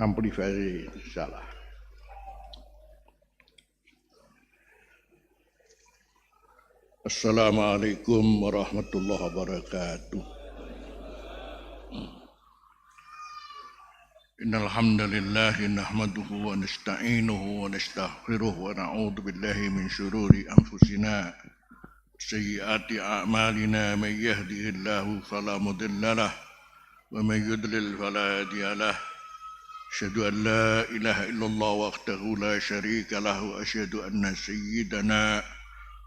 amplifier salah. Assalamualaikum warahmatullahi wabarakatuh. Innal hamdalillah nahmaduhu wa nasta'inuhu wa nastaghfiruh wa na'udzu billahi min shururi anfusina sayyiati a'malina may yahdihillahu fala mudilla lahu wa may yudlil fala hadiya lahu. Asyhadu an la ilaha illallah wahdahu la syarika lahu wa asyhadu anna sayyidana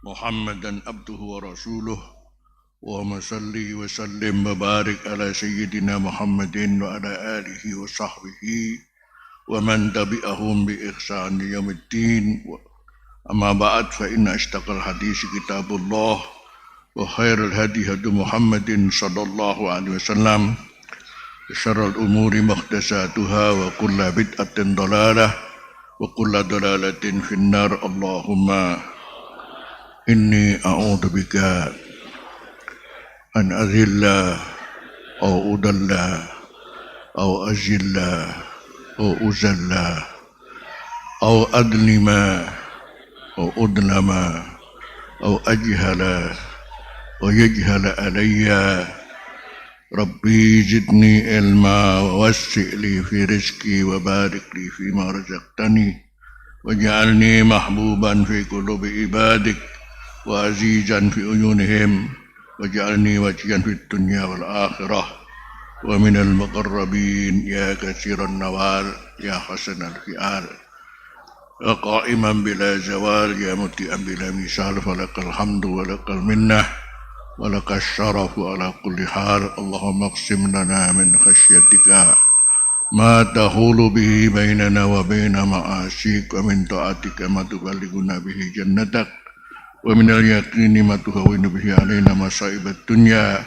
Muhammadan abduhu wa rasuluh. Allahumma salli wa sallim wa barik ala sayyidina Muhammadin wa ala alihi wa sahbihi wa man tabi'ahum bi ihsan yaumiddin. Amma ba'd, fa inna ashtaqal hadis kitabullah wa khairul hadi hadi Muhammadin sallallahu alaihi wasallam. Syarrul umuri muhdatsatuha wa kullu bid'atin dhalalah wa kullu dhalalatin finnar. Allahumma inni a'udzubika an azilla aw udalla aw azilla aw uzalla aw adlima aw udlama aw ajhala aw yajhala alayya. Rabbi zidni ilma wa wassi' li fi rizqi wa barik li fi ma razaqtani waj'alni mahbuban fi qulubi ibadik wa azizan fi uyunihim waj'alni wajihan fid dunya wal akhirah wa minal muqarrabin ya katsiran nawal ya hasanal fi'al ya qa'iman bila zawal ya muti'an bila misal falakal hamdu wa lakal minnah wa lakas syarafu ala kulli hal. Allahumma aqsim lana min khasyatika ma tahulu bihi bainana wa baina ma'asik wa min ta'atika ma tuballighuna bihi jannatak wa minal yaqini ma tuhawwinu bihi alaina masaibat dunya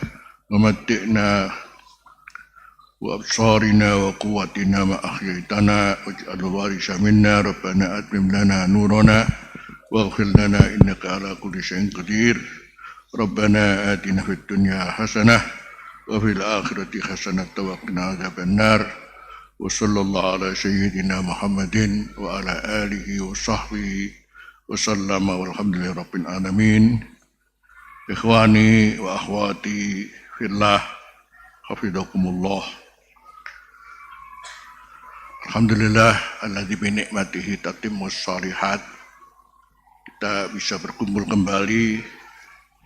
wa matti'na wa absarina wa quwwatina ma ahyaitana waj'al warisa minna rabbana atmim lana nurana waghfir lana innaka ala kulli syai'in qadir. Rabbana atina fid dunya hasanah wa fil akhirati hasanah wa qina adzabannar. Wa sallallahu ala sayyidina Muhammadin wa ala alihi wa sahbihi wa sallama walhamdulillahi rabbil alamin. Ikhwani wa akhwati fillah, hafizakumullah. Alhamdulillah alladzi bi ni'matihi tatimmus shalihat. Kita bisa berkumpul kembali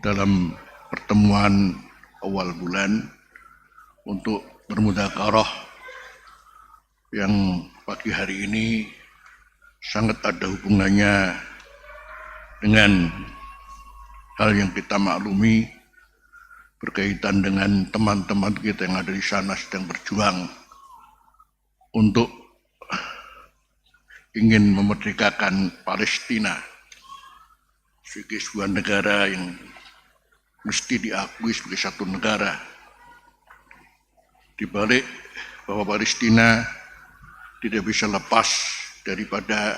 dalam pertemuan awal bulan untuk bermudzakarah yang pagi hari ini sangat ada hubungannya dengan hal yang kita maklumi berkaitan dengan teman-teman kita yang ada di sana sedang berjuang untuk ingin memerdekakan Palestina sebagai sebuah negara yang mesti diakui sebagai satu negara. Di balik bahwa Palestina tidak bisa lepas daripada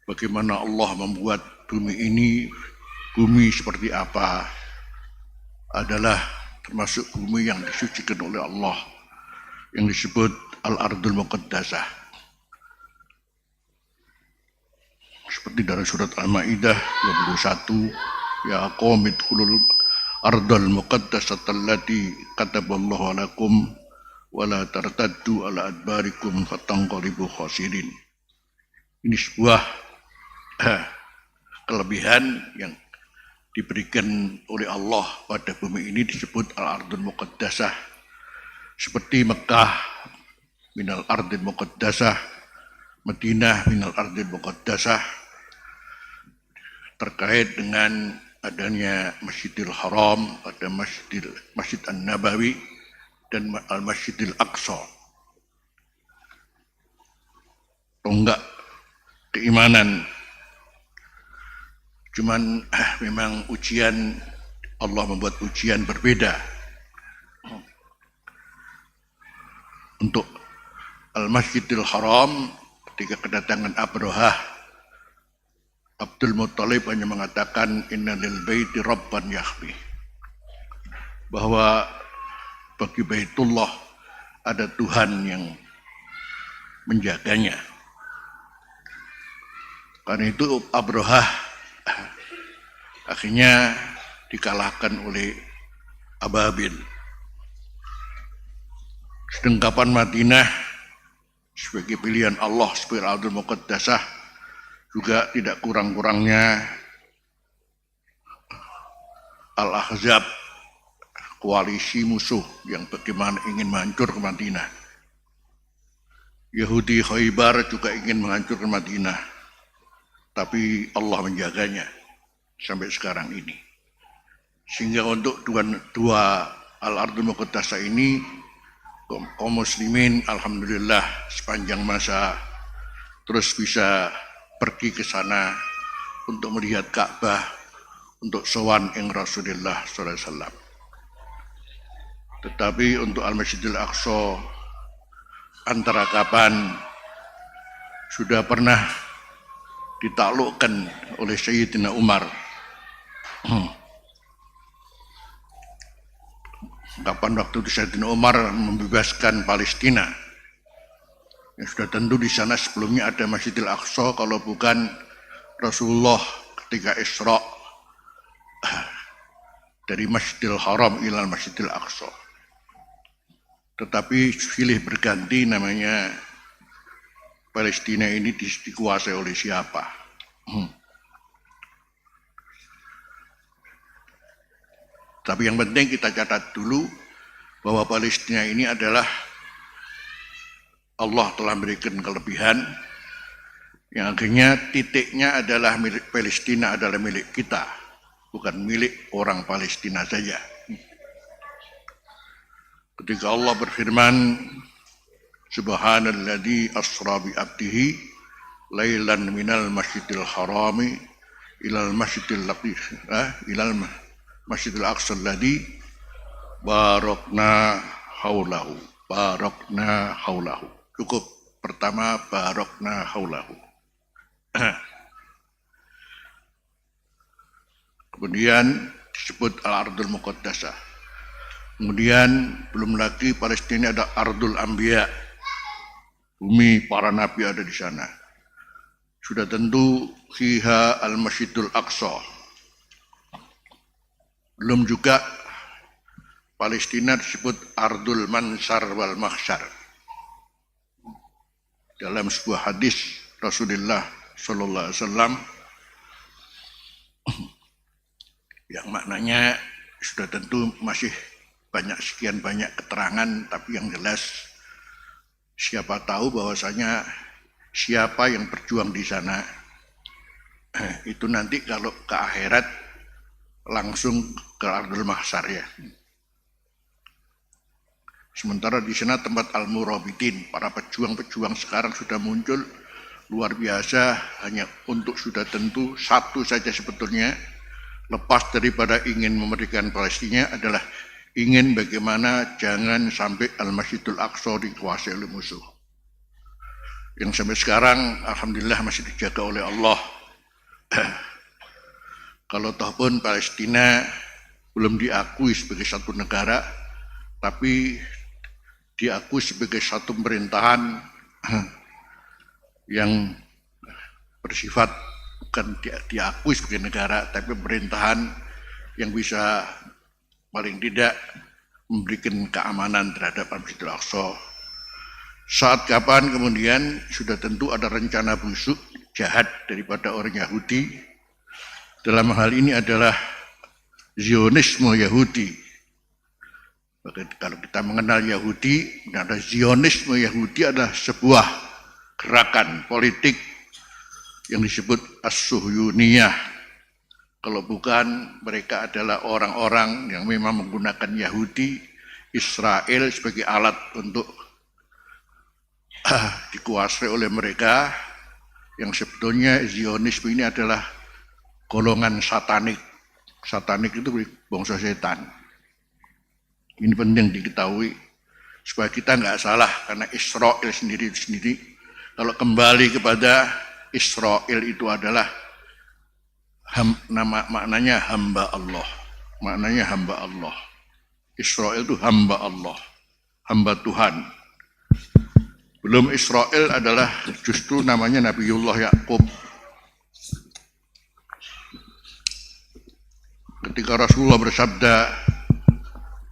bagaimana Allah membuat bumi ini, bumi seperti apa, adalah termasuk bumi yang disucikan oleh Allah, yang disebut Al-Ardul Muqaddasah. Seperti dalam surat Al-Ma'idah 21, ya qaumi idkhulul ardal muqaddasata allati kataballahu lakum wa la tartaddu ala adbarikum fatanqalibu khasirin. Ini sebuah kelebihan yang diberikan oleh Allah pada bumi ini, disebut Al-Ardul Muqaddasah. Seperti Mekah minal ardil muqaddasah, Madinah minal ardil muqaddasah, terkait dengan adanya Masjidil Haram, ada Masjid An-Nabawi dan Al-Masjidil Aqsa. Tonggak keimanan. Cuman memang ujian, Allah membuat ujian berbeda. Untuk Al-Masjidil Haram, ketika kedatangan Abrahah, Abdul Muttalib hanya mengatakan inna lil baiti rabban yahmi, bahwa bagi Baitullah ada Tuhan yang menjaganya. Karena itu Abrahah akhirnya dikalahkan oleh Ababil. Sedangkan Madinah sebagai pilihan Allah sebagai Ardul Muqaddasah juga tidak kurang-kurangnya Al-Ahzab, koalisi musuh yang bagaimana ingin menghancurkan Madinah. Yahudi Khaybar juga ingin menghancurkan Madinah, tapi Allah menjaganya sampai sekarang ini. Sehingga untuk dua Al-Ardul Muqaddasah ini, kaum muslimin alhamdulillah sepanjang masa terus bisa pergi ke sana untuk melihat Ka'bah, untuk sowan ing Rasulullah sallallahu alaihi wasallam. Tetapi untuk Al-Masjidil Aqsa antara kapan sudah pernah ditaklukkan oleh Sayyidina Umar. Kapan waktu itu Sayyidina Umar membebaskan Palestina. Yang sudah tentu di sana sebelumnya ada Masjidil Aqsa, kalau bukan Rasulullah ketika Isra dari Masjidil Haram ilal Masjidil Aqsa. Tetapi silih berganti namanya Palestina ini dikuasai oleh siapa. Tapi yang penting kita catat dulu bahwa Palestina ini adalah Allah telah berikan kelebihan yang akhirnya titiknya adalah milik Palestina, adalah milik kita, bukan milik orang Palestina saja. Ketika Allah berfirman, Subhanalladzi asra bi abdihi lailan minal masjidil harami ilal masjidil masjidil aqsa alladzi barakna haulahu. Cukup pertama barakna haulahu. Kemudian disebut Al-Ardul Muqaddasah. Kemudian belum lagi Palestina ada Ardul Anbiya, bumi para nabi ada di sana. Sudah tentu fiha Al-Masjidul Aqsa. Belum juga Palestina disebut Ardul Mansar wal Mahsyar. Dalam sebuah hadis Rasulullah sallallahu alaihi wasallam yang maknanya sudah tentu masih sekian banyak keterangan, tapi yang jelas siapa tahu bahwasanya siapa yang berjuang di sana itu nanti kalau ke akhirat langsung ke Ardul Mahsyar ya. Sementara di sana tempat Al-Murabbitin, para pejuang-pejuang sekarang sudah muncul luar biasa, hanya untuk sudah tentu satu saja sebetulnya, lepas daripada ingin memerdekakan Palestina adalah ingin bagaimana jangan sampai Al-Masjidul Aqsa dikuasai oleh musuh. Yang sampai sekarang alhamdulillah masih dijaga oleh Allah. Kalau toh pun Palestina belum diakui sebagai satu negara, tapi diakui sebagai satu pemerintahan yang bersifat bukan diakui sebagai negara, tapi pemerintahan yang bisa paling tidak memberikan keamanan terhadap Masjidil Aqsa. Saat kapan kemudian sudah tentu ada rencana busuk jahat daripada orang Yahudi. Dalam hal ini adalah Zionisme Yahudi. Kalau kita mengenal Yahudi, ada Zionisme Yahudi adalah sebuah gerakan politik yang disebut As-Suhyuniyah. Kalau bukan, mereka adalah orang-orang yang memang menggunakan Yahudi, Israel sebagai alat untuk dikuasai oleh mereka, yang sebetulnya Zionisme ini adalah golongan satanik. Satanik itu bangsa setan. Ini penting diketahui supaya kita nggak salah, karena Israel sendiri kalau kembali kepada Israel itu adalah maknanya hamba Allah. Maknanya hamba Allah. Israel itu hamba Allah, hamba Tuhan. Belum Israel adalah justru namanya Nabiullah Yakub. Ketika Rasulullah bersabda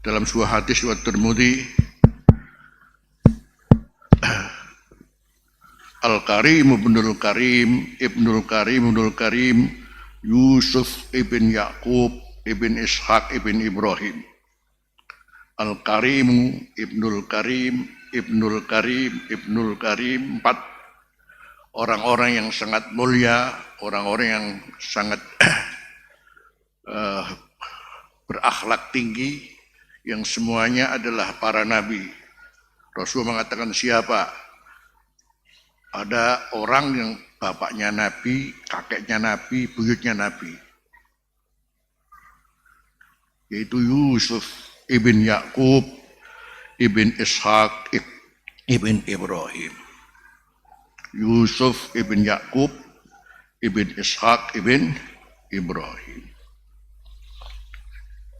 dalam sebuah hadis riwayat Tirmidzi, Al-Karim ibnul Karim, Yusuf ibn Yakub ibn Ishaq ibn Ibrahim. Al-Karim ibnul Karim, empat orang-orang yang sangat mulia, orang-orang yang sangat berakhlak tinggi, yang semuanya adalah para nabi. Rasul mengatakan siapa? Ada orang yang bapaknya nabi, kakeknya nabi, buyutnya nabi, yaitu Yusuf ibn Yakub ibn Ishaq ibn Ibrahim. Yusuf ibn Yakub ibn Ishaq ibn Ibrahim.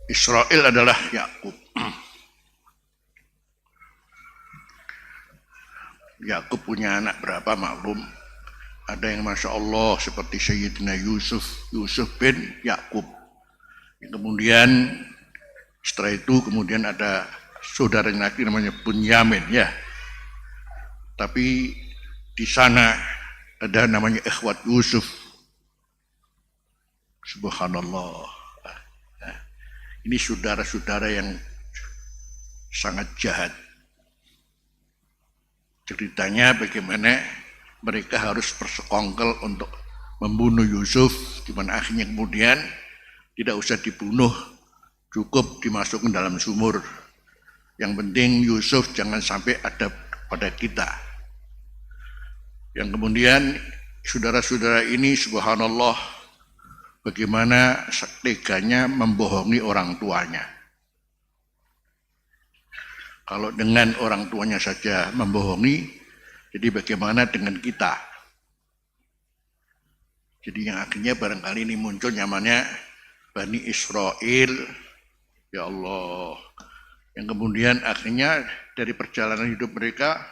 Israel adalah Yakub. Yakub punya anak berapa maklum? Ada yang Masya Allah seperti Sayyidina Yusuf bin Yakub. Kemudian setelah itu kemudian ada saudara lagi namanya Bunyamin ya. Tapi di sana ada namanya ikhwat Yusuf. Subhanallah. Ini saudara-saudara yang sangat jahat. Ceritanya bagaimana mereka harus bersekongkol untuk membunuh Yusuf, di mana akhirnya kemudian tidak usah dibunuh, cukup dimasukkan dalam sumur. Yang penting Yusuf jangan sampai ada pada kita. Yang kemudian saudara-saudara ini subhanallah bagaimana teganya membohongi orang tuanya. Kalau dengan orang tuanya saja membohongi, jadi bagaimana dengan kita? Jadi yang akhirnya barangkali ini muncul namanya Bani Israel, ya Allah. Yang kemudian akhirnya dari perjalanan hidup mereka,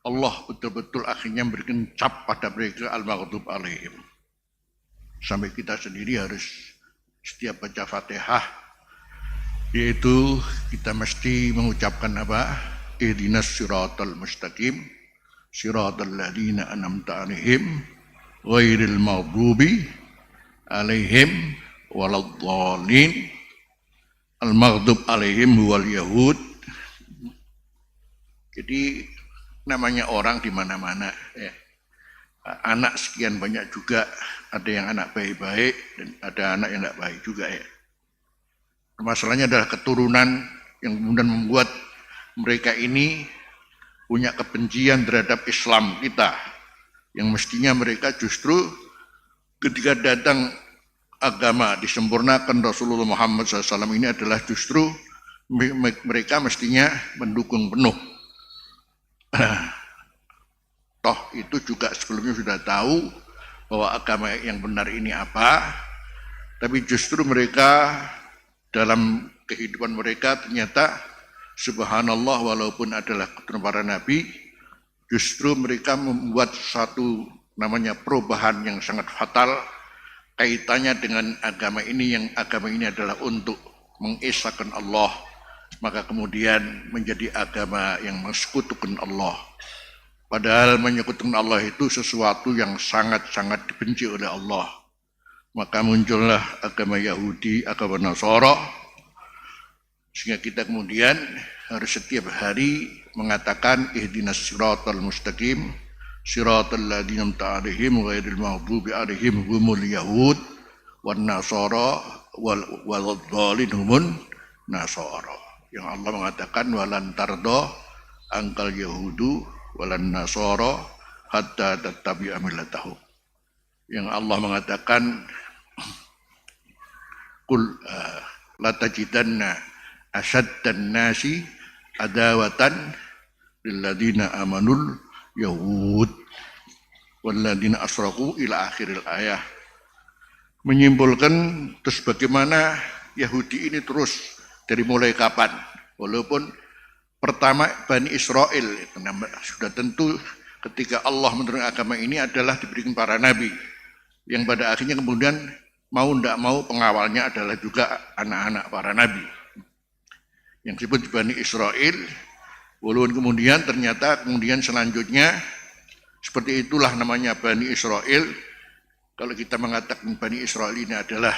Allah betul-betul akhirnya memberikan cap pada mereka al-maghdub alaihim. Sampai kita sendiri harus setiap baca Fatihah, yaitu kita mesti mengucapkan apa? Ihdinas siratal mustaqim, siratal ladzina an'amta 'alaihim, ghairil maghdubi 'alaihim waladdallin. Al-maghdub 'alaihim huwal yahud. Jadi namanya orang di mana-mana ya. Anak sekian banyak juga, ada yang anak baik-baik dan ada anak yang tidak baik juga ya. Masalahnya adalah keturunan yang kemudian membuat mereka ini punya kebencian terhadap Islam kita, yang mestinya mereka justru ketika datang agama disempurnakan Rasulullah Muhammad SAW ini adalah justru mereka mestinya mendukung penuh. Toh itu juga sebelumnya sudah tahu bahwa agama yang benar ini apa, tapi justru mereka dalam kehidupan mereka ternyata subhanallah walaupun adalah keturunan para nabi, justru mereka membuat satu namanya perubahan yang sangat fatal kaitannya dengan agama ini, yang agama ini adalah untuk mengesahkan Allah, maka kemudian menjadi agama yang mensekutukan Allah. Padahal menyekutukan Allah itu sesuatu yang sangat-sangat dibenci oleh Allah. Maka muncullah agama Yahudi, agama Nasara, sehingga kita kemudian harus setiap hari mengatakan ihdinas siratal mustaqim, siratal ladzina an'amta 'alaihim ghairil maghdubi 'alaihim humul yahud wan nasara waladdallin humun nasara. Yang Allah mengatakan walan tardo angkal yahudu walan nasara hatta tattabi'a millatahum. Yang Allah mengatakan qul la tajidanna asyaddan nasi adawatan lil ladzina amanul yahud wal ladzina asyraku ila akhiril ayah. Menyimpulkan terus bagaimana Yahudi ini terus dari mulai kapan, walaupun pertama Bani Israel. Sudah tentu ketika Allah menurunkan agama ini adalah diberikan para nabi, yang pada akhirnya kemudian mau tidak mau pengawalnya adalah juga anak-anak para nabi, yang disebut Bani Israel. Walaupun kemudian ternyata selanjutnya seperti itulah namanya Bani Israel. Kalau kita mengatakan Bani Israel ini adalah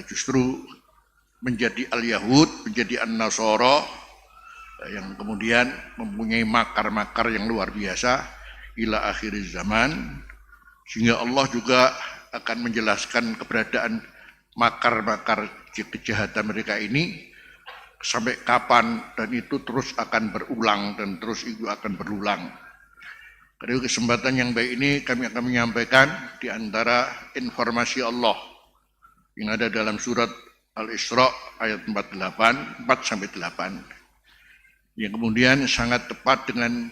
justru menjadi al-Yahud, menjadi an-Nasara, yang kemudian mempunyai makar-makar yang luar biasa ila akhir zaman, sehingga Allah juga akan menjelaskan keberadaan makar-makar kejahatan mereka ini sampai kapan, dan itu terus akan berulang dan terus itu akan berulang. Pada kesempatan yang baik ini kami akan menyampaikan di antara informasi Allah yang ada dalam surat Al-Isra ayat 4-8, yang kemudian sangat tepat dengan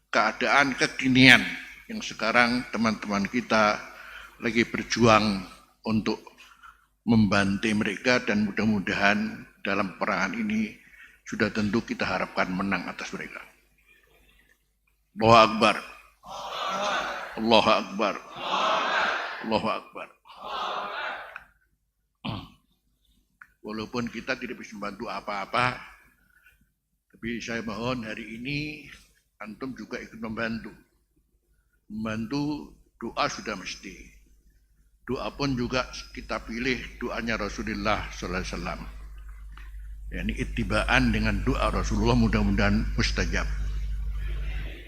keadaan kekinian yang sekarang teman-teman kita lagi berjuang untuk membantu mereka, dan mudah-mudahan dalam perangan ini sudah tentu kita harapkan menang atas mereka. Allahu Akbar. Allahu Akbar. Allahu Akbar. Walaupun kita tidak bisa membantu apa-apa, tapi saya mohon hari ini antum juga ikut membantu. Membantu doa sudah mesti. Doa pun juga kita pilih doanya Rasulullah sallallahu alaihi wasallam. Yani ittibaan dengan doa Rasulullah, mudah-mudahan mustajab.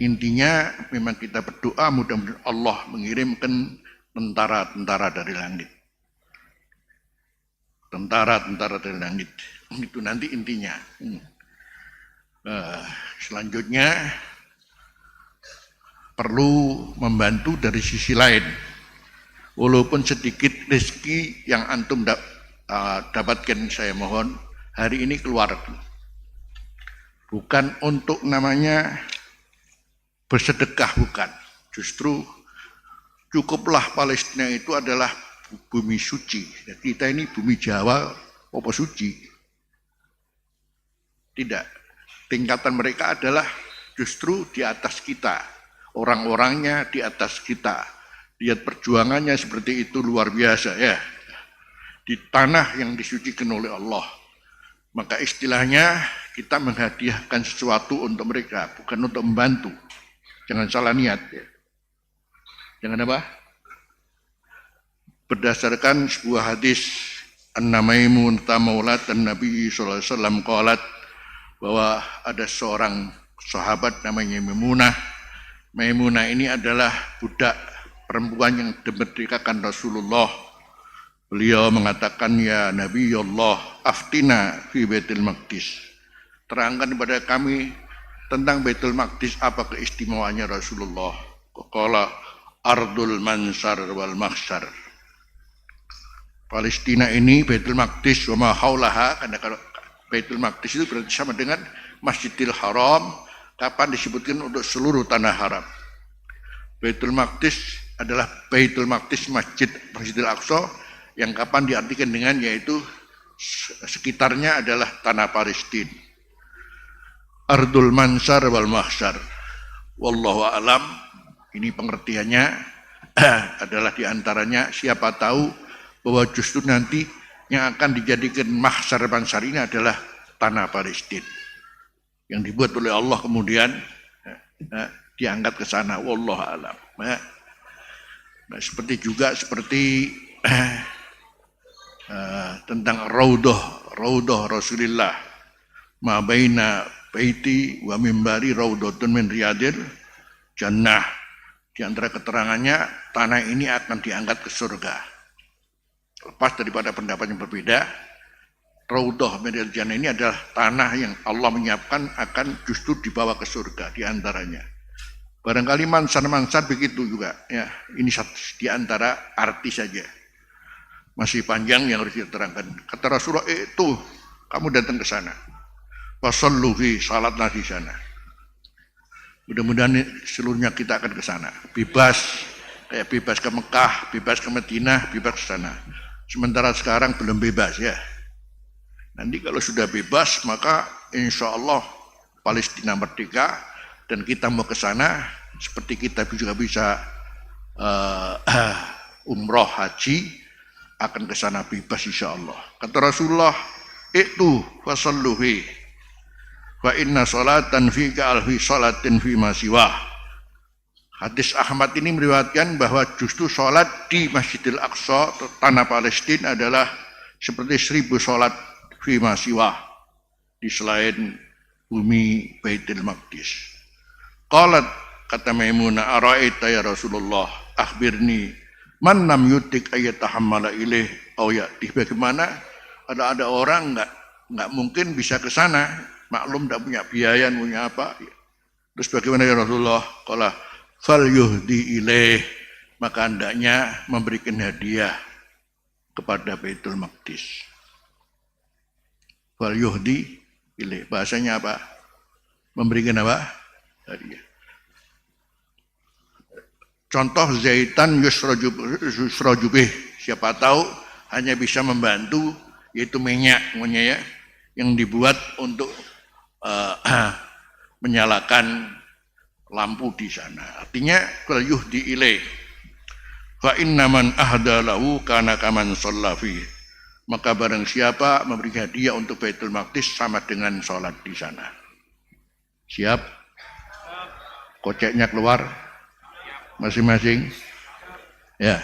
Intinya memang kita berdoa mudah-mudahan Allah mengirimkan tentara-tentara dari langit. Tentara-tentara dari langit. Itu nanti intinya. Selanjutnya perlu membantu dari sisi lain. Walaupun sedikit rezeki yang antum dapatkan, saya mohon hari ini keluar. Bukan untuk namanya bersedekah, bukan. Justru cukuplah Palestina itu adalah bumi suci. Kita ini bumi Jawa, apa suci? Tidak. Tingkatan mereka adalah justru di atas kita. Orang-orangnya di atas kita. Lihat perjuangannya seperti itu, luar biasa ya. Di tanah yang disucikan oleh Allah. Maka istilahnya kita menghadiahkan sesuatu untuk mereka, bukan untuk membantu. Jangan salah niat ya. Jangan apa? Berdasarkan sebuah hadis An-Namaimun Tamaulat dan Nabi sallallahu alaihi wasallam qalat, bahwa ada seorang sahabat namanya Maimunah. Maimunah ini adalah budak perempuan yang dimerdekakan Rasulullah. Beliau mengatakan, ya Nabi Allah, aftina fi Baitul Maqdis. Terangkan kepada kami tentang Baitul Maqdis, apa keistimewaannya Rasulullah. Qala ardul mansar wal mahsyar. Palestina ini Baitul Maqdis wa ma haulaha, karena kalau Baitul Maqdis itu berarti sama dengan Masjidil Haram, kapan disebutkan untuk seluruh tanah Arab. Baitul Maqdis adalah Baitul Maqdis Masjidil Aqsa, yang kapan diartikan dengan yaitu sekitarnya adalah tanah Palestina. Ardul mansar wal mahsyar. Wallahu a'lam. Ini pengertiannya adalah diantaranya siapa tahu bahwa justru nanti yang akan dijadikan mahsyar mansar ini adalah tanah Palestina yang dibuat oleh Allah, kemudian diangkat ke sana. Wallahu a'lam. Nah, seperti tentang raudhah Rasulullah, ma baina baiti wa mimbari raudhatun min riyadil jannah. Di antara keterangannya, tanah ini akan diangkat ke surga. Lepas daripada pendapat yang berbeda, raudhah min riyadil jannah ini adalah tanah yang Allah menyiapkan akan justru dibawa ke surga. Di antaranya barangkali mansar-mansar begitu juga ya. Ini di antara arti saja, masih panjang yang harus diterangkan. Kata Rasulullah, itu kamu datang ke sana, wasalluhi, salatlah di sana. Mudah-mudahan seluruhnya kita akan ke sana, bebas, kayak bebas ke Mekah, bebas ke Madinah, bebas ke sana. Sementara sekarang belum bebas ya. Nanti kalau sudah bebas maka insya Allah Palestina merdeka dan kita mau ke sana seperti kita juga bisa umroh haji akan ke sana bebas insya Allah. Kata Rasulullah, itu fasalluhi wa inna salatan fi alfi salatin fi masiwah. Hadis Ahmad ini meriwayatkan bahwa justru sholat di Masjidil Aqsa tanah Palestina adalah seperti 1000 sholat fi masiwah di selain bumi Baitul Maqdis. Qalat, kata Maimunah, ara'aita ya Rasulullah, akhbirni man lam yutik ayatahammala ilaih aw ya'tih. Bagaimana ada orang enggak mungkin bisa ke sana, maklum enggak punya biaya, punya apa. Terus bagaimana ya Rasulullah? Qala fal yuhdi ilaih, maka hendaknya memberikan hadiah kepada Baitul Maqdis. Fal yuhdi ilaih, bahasanya apa? Memberikan apa? Hadiah. Contoh zaitan yusrojubih, siapa tahu hanya bisa membantu, yaitu minyak ya, yang dibuat untuk menyalakan lampu di sana. Artinya kalau yuhdi ilaih fa inna man ahda lahu kana kaman shallafi, maka barang siapa memberi hadiah untuk Baitul Maqdis sama dengan sholat di sana. Siap? Koceknya keluar masing-masing ya,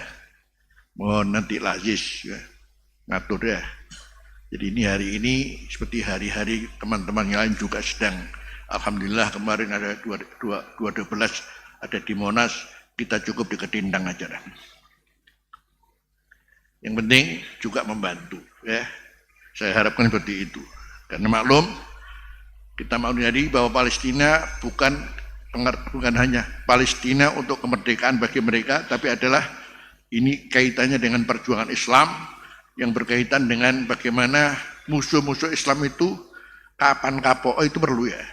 mohon nanti Lazis ya, ngatur ya. Jadi ini hari ini seperti hari-hari teman-teman yang lain juga sedang, alhamdulillah kemarin ada 12 ada di Monas, kita cukup di Ketintang aja lah. Yang penting juga membantu ya, saya harapkan seperti itu. Karena maklum kita mau jadi bahwa Palestina bukan hanya Palestina untuk kemerdekaan bagi mereka, tapi adalah ini kaitannya dengan perjuangan Islam yang berkaitan dengan bagaimana musuh-musuh Islam itu kapan kapok, itu perlu ya.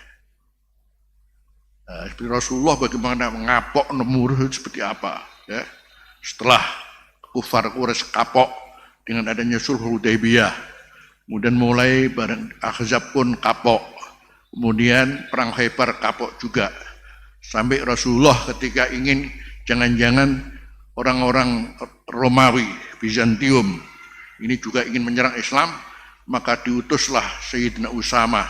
Seperti Rasulullah bagaimana mengapok Namurud seperti apa ya. Setelah kufar Quraisy kapok dengan adanya sulh Hudaybiyah, kemudian mulai bareng Ahzab pun kapok, kemudian perang Khaybar kapok juga, sampai Rasulullah ketika ingin jangan-jangan orang-orang Romawi Bizantium ini juga ingin menyerang Islam, maka diutuslah Sayyidina Usama.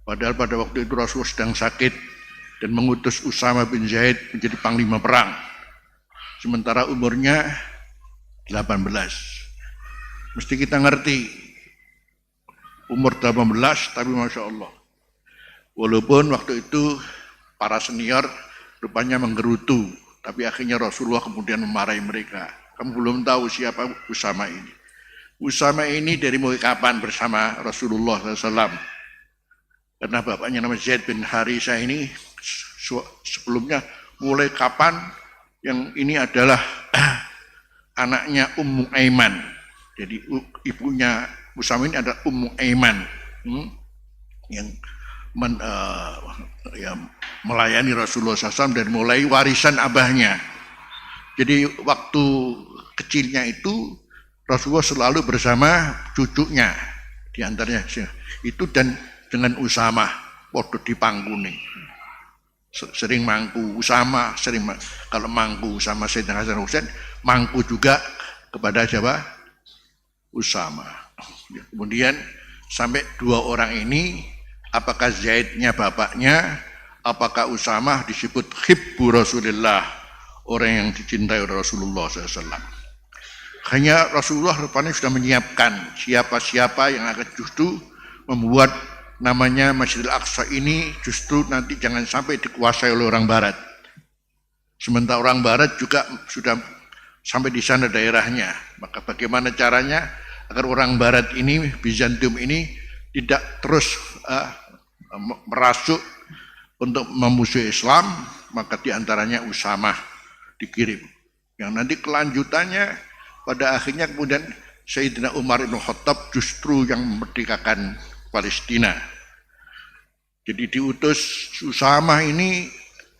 Padahal pada waktu itu Rasulullah sedang sakit dan mengutus Usama bin Zaid menjadi panglima perang. Sementara umurnya 18. Mesti kita ngerti umur 18 tapi Masya Allah. Walaupun waktu itu para senior rupanya menggerutu, tapi akhirnya Rasulullah kemudian memarahi mereka. Kamu belum tahu siapa Usama ini. Usama ini dari mulai kapan bersama Rasulullah SAW? Karena bapaknya nama Zaid bin Harisah ini sebelumnya mulai kapan, yang ini adalah anaknya Ummu Aiman. Jadi ibunya Usama ini adalah Ummu Aiman yang melayani Rasulullah SAW dan mulai warisan abahnya. Jadi waktu kecilnya itu Rasulullah selalu bersama cucunya, diantaranya itu, dan dengan Usama waktu di pangguni sering mangku Usama, kalau mangku sama Sayyidina Hasan Husain, mangku juga kepada siapa? Usama. Kemudian sampai 2 orang ini, apakah Zaidnya bapaknya, apakah Usama disebut hibbu Rasulullah, orang yang dicintai oleh Rasulullah SAW. Hanya Rasulullah rupanya sudah menyiapkan siapa-siapa yang akan justru membuat namanya Masjidil Aqsa ini justru nanti jangan sampai dikuasai oleh orang Barat. Sementara orang Barat juga sudah sampai di sana daerahnya. Maka bagaimana caranya agar orang Barat ini, Bizantium ini tidak terus merasuk untuk memusuhi Islam, maka diantaranya Usama dikirim. Yang nanti kelanjutannya pada akhirnya kemudian Sayyidina Umar bin Khattab justru yang memerdekakan Palestina. Jadi diutus Usama ini,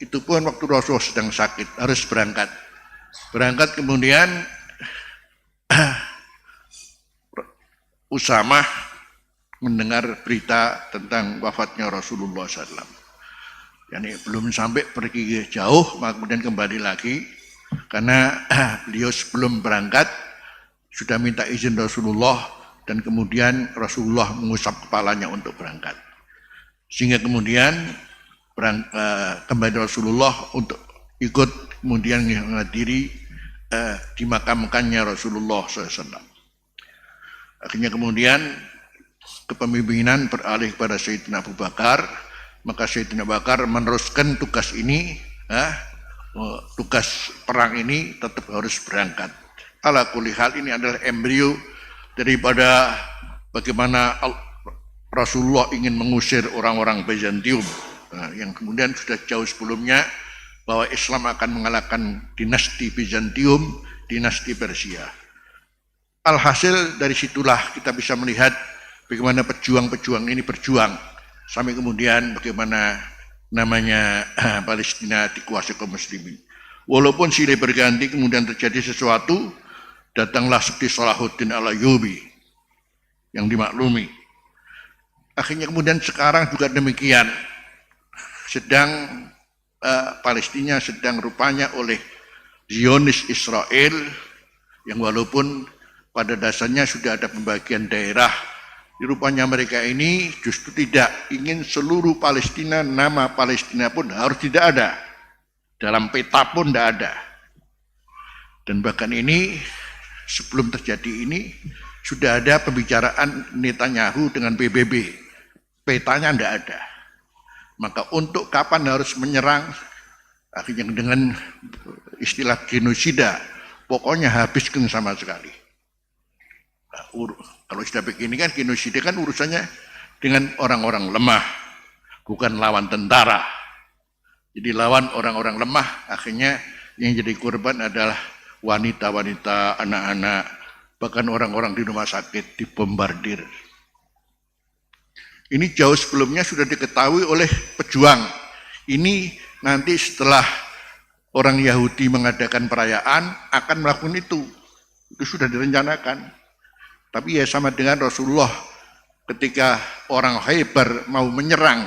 itu pun waktu Rasulullah sedang sakit, harus berangkat. Berangkat kemudian Usama mendengar berita tentang wafatnya Rasulullah SAW. Yani belum sampai pergi jauh, kemudian kembali lagi karena beliau sebelum berangkat sudah minta izin Rasulullah dan kemudian Rasulullah mengusap kepalanya untuk berangkat. Sehingga kemudian kembali Rasulullah untuk ikut kemudian menghadiri dimakamkannya Rasulullah SAW. Akhirnya kemudian kepemimpinan beralih kepada Sayyidina Abu Bakar, maka Sayyidina Abu Bakar meneruskan tugas ini, tugas perang ini tetap harus berangkat. Ala kulli hal ini adalah embrio daripada bagaimana Rasulullah ingin mengusir orang-orang Bizantium, yang kemudian sudah jauh sebelumnya bahwa Islam akan mengalahkan dinasti Bizantium, dinasti Persia. Alhasil dari situlah kita bisa melihat bagaimana pejuang-pejuang ini berjuang sampai kemudian bagaimana namanya Palestina dikuasai kaum muslimin. Walaupun silih berganti kemudian terjadi sesuatu, datanglah seperti Salahuddin Al-Ayyubi yang dimaklumi. Akhirnya kemudian sekarang juga demikian, sedang Palestina sedang rupanya oleh Zionis Israel yang walaupun pada dasarnya sudah ada pembagian daerah, rupanya mereka ini justru tidak ingin seluruh Palestina, nama Palestina pun harus tidak ada, dalam peta pun tidak ada. Dan bahkan ini sebelum terjadi ini sudah ada pembicaraan Netanyahu dengan PBB, petanya tidak ada. Maka untuk kapan harus menyerang, akhirnya dengan istilah genosida, pokoknya habiskan sama sekali. Nah, kalau sudah begini kan genosida kan urusannya dengan orang-orang lemah, bukan lawan tentara. Jadi lawan orang-orang lemah, akhirnya yang jadi korban adalah wanita-wanita, anak-anak, bahkan orang-orang di rumah sakit dibombardir. Ini jauh sebelumnya sudah diketahui oleh pejuang. Ini nanti setelah orang Yahudi mengadakan perayaan akan melakukan itu. Itu sudah direncanakan. Tapi ya sama dengan Rasulullah ketika orang Khaybar mau menyerang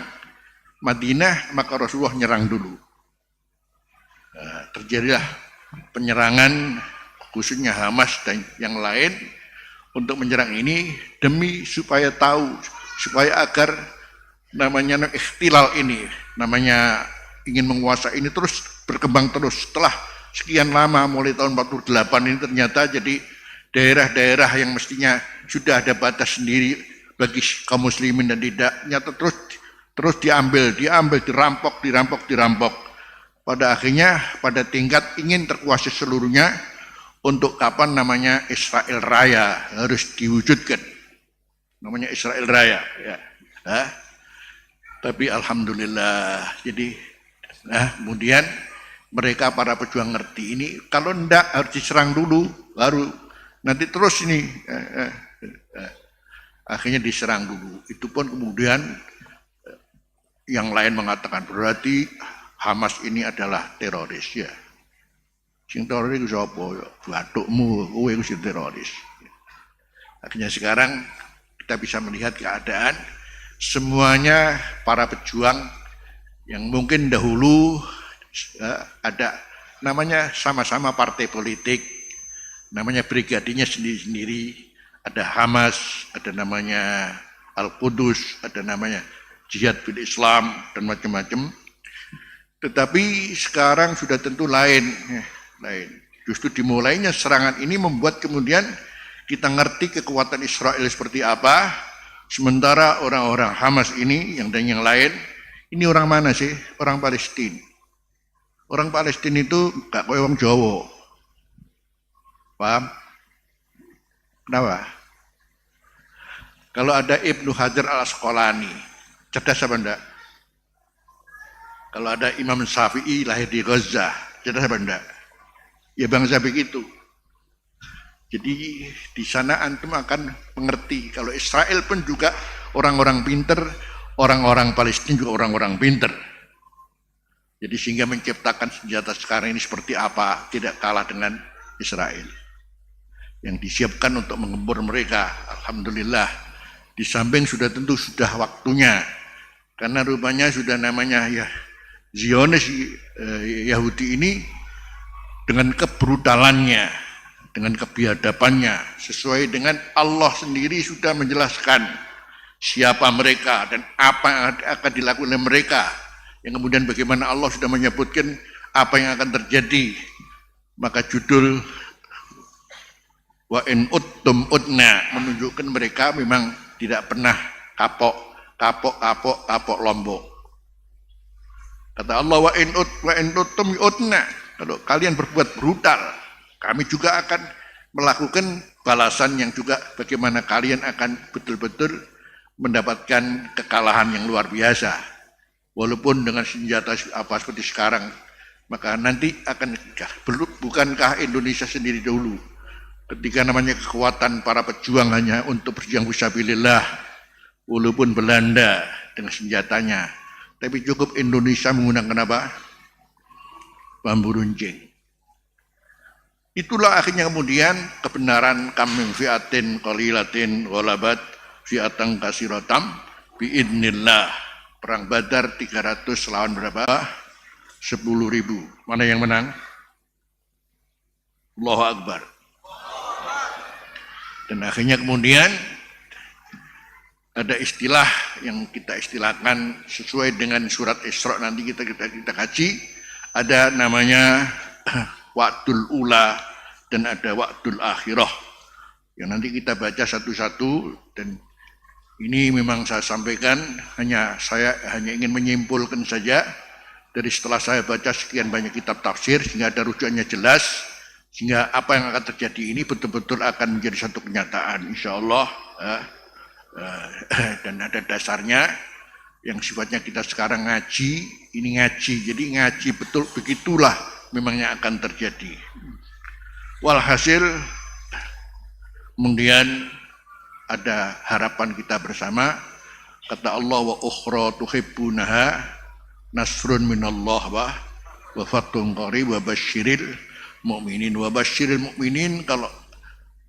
Madinah, maka Rasulullah nyerang dulu. Nah, terjadilah penyerangan khususnya Hamas dan yang lain untuk menyerang ini demi supaya tahu, supaya agar namanya ikhtilal ini, namanya ingin menguasai ini terus berkembang terus. Setelah sekian lama mulai tahun 48 ini ternyata jadi daerah-daerah yang mestinya sudah ada batas sendiri bagi kaum muslimin dan tidak, nyata terus diambil, dirampok. Pada akhirnya pada tingkat ingin terkuasai seluruhnya, untuk kapan namanya Israel Raya harus diwujudkan. Namanya Israel Raya, ya. Tapi alhamdulillah, jadi kemudian mereka para pejuang ngerti ini, kalau ndak harus diserang dulu, baru nanti terus ini akhirnya diserang dulu. Itu pun kemudian yang lain mengatakan berarti Hamas ini adalah teroris, ya. Sing teroris itu siapa? Batukmu, kowe itu teroris. Akhirnya sekarang kita bisa melihat keadaan semuanya para pejuang yang mungkin dahulu ada namanya sama-sama partai politik, namanya brigadinya sendiri-sendiri, ada Hamas, ada namanya Al-Qudus, ada namanya Jihad fil Islam, dan macam-macam. Tetapi sekarang sudah tentu lain. Justru dimulainya serangan ini membuat kemudian kita ngerti kekuatan Israel seperti apa, sementara orang-orang Hamas ini dan yang lain, ini orang mana sih? Orang Palestina. Orang Palestina itu gak kayak orang Jawa. Paham? Kenapa? Kalau ada Ibnu Hajar al-Asqalani, cerdas apa enggak? Kalau ada Imam Syafi'i lahir di Gaza, cerdas apa enggak? Ya bangsa begitu. Jadi di sana antum akan mengerti kalau Israel pun juga orang-orang pinter, orang-orang Palestina juga orang-orang pinter. Jadi sehingga menciptakan senjata sekarang ini seperti apa, tidak kalah dengan Israel yang disiapkan untuk mengembur mereka. Alhamdulillah Di samping sudah tentu sudah waktunya, karena rupanya sudah namanya ya Zionis Yahudi ini dengan kebrutalannya, dengan kebiadabannya, sesuai dengan Allah sendiri sudah menjelaskan siapa mereka dan apa yang akan dilakukan oleh mereka. Yang kemudian bagaimana Allah sudah menyebutkan apa yang akan terjadi. Maka judul wa in uttum udna menunjukkan mereka memang tidak pernah kapok lombok. Kata Allah wa in uttum udna, kalau kalian berbuat brutal, kami juga akan melakukan balasan yang juga bagaimana kalian akan betul-betul mendapatkan kekalahan yang luar biasa. Walaupun dengan senjata apa seperti sekarang, maka nanti akan, bukankah Indonesia sendiri dahulu ketika namanya kekuatan para pejuang hanya untuk berjuang fisabilillah, walaupun Belanda dengan senjatanya, tapi cukup Indonesia menggunakan apa? Bambu runcing. Itulah akhirnya kemudian kebenaran kaming fiatin qalilatin walabat fiatang kasiratam biidnillah. Perang Badar 300 lawan berapa? 10.000. Mana yang menang? Allahu Akbar. Dan akhirnya kemudian ada istilah yang kita istilahkan sesuai dengan surat Isra, nanti kita kaji, ada namanya wa'dul ula dan ada wa'dul akhirah yang nanti kita baca satu-satu. Dan ini memang saya sampaikan, saya hanya ingin menyimpulkan saja dari setelah saya baca sekian banyak kitab tafsir, sehingga ada rujukannya jelas, sehingga apa yang akan terjadi ini betul-betul akan menjadi satu kenyataan insyaallah. Dan ada dasarnya yang sifatnya kita sekarang ngaji, ini ngaji, jadi ngaji betul, begitulah memangnya akan terjadi. Walhasil kemudian ada harapan kita bersama, kata Allah wa ukhra tuhibbunaha nasrun minallah wa fathun qarib wa basyiril mu'minin. Wa basyiril mu'minin, kalau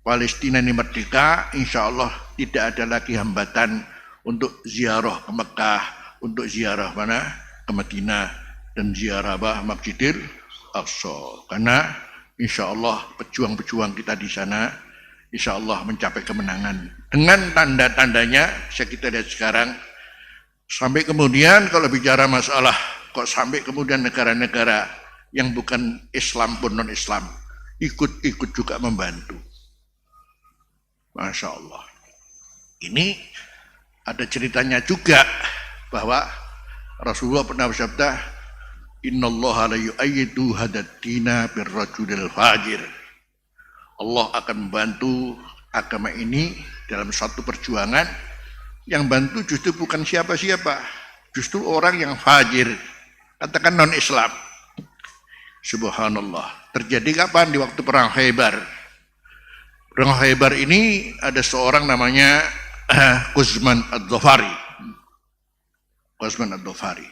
Palestina ini merdeka, insya Allah tidak ada lagi hambatan untuk ziarah ke Mekah, untuk ziarah mana? Ke Madinah, dan ziarah Masjidil Aqsa. Karena insya Allah pejuang-pejuang kita di sana insya Allah mencapai kemenangan. Dengan tanda-tandanya bisa kita lihat sekarang. Sampai kemudian kalau bicara masalah, kok sampai kemudian negara-negara yang bukan Islam pun non-Islam ikut juga membantu. Masya Allah. Ini ada ceritanya juga, bahwa Rasulullah pernah bersabda, innallaha la yu'ayyidu hadaddina birrajulil fajir. Allah akan membantu agama ini dalam satu perjuangan. Yang bantu justru bukan siapa-siapa, justru orang yang fajir, katakan non-Islam. Subhanallah. Terjadi kapan? Di waktu perang Khaybar. Perang Khaybar ini ada seorang namanya Utsman ad-Dhafari. Utsman ad-Dhafari,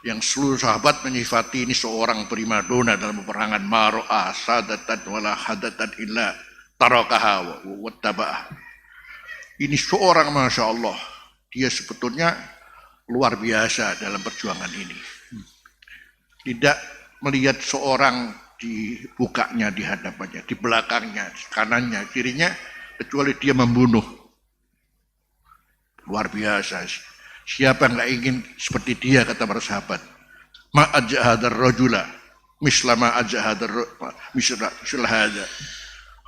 yang seluruh sahabat menyifati ini seorang primadona dalam peperangan, maro'a sadatan wala hadatan illa tarakaha wa wattaba'ah. Ini seorang, Masya Allah, dia sebetulnya luar biasa dalam perjuangan ini. Tidak melihat seorang dibukanya di hadapannya, di belakangnya, kanannya, kirinya, kecuali dia membunuh. Luar biasa. Siapa yang nggak ingin seperti dia, kata para sahabat. Ma ajahadar rajula mislama ajahadar mislahada.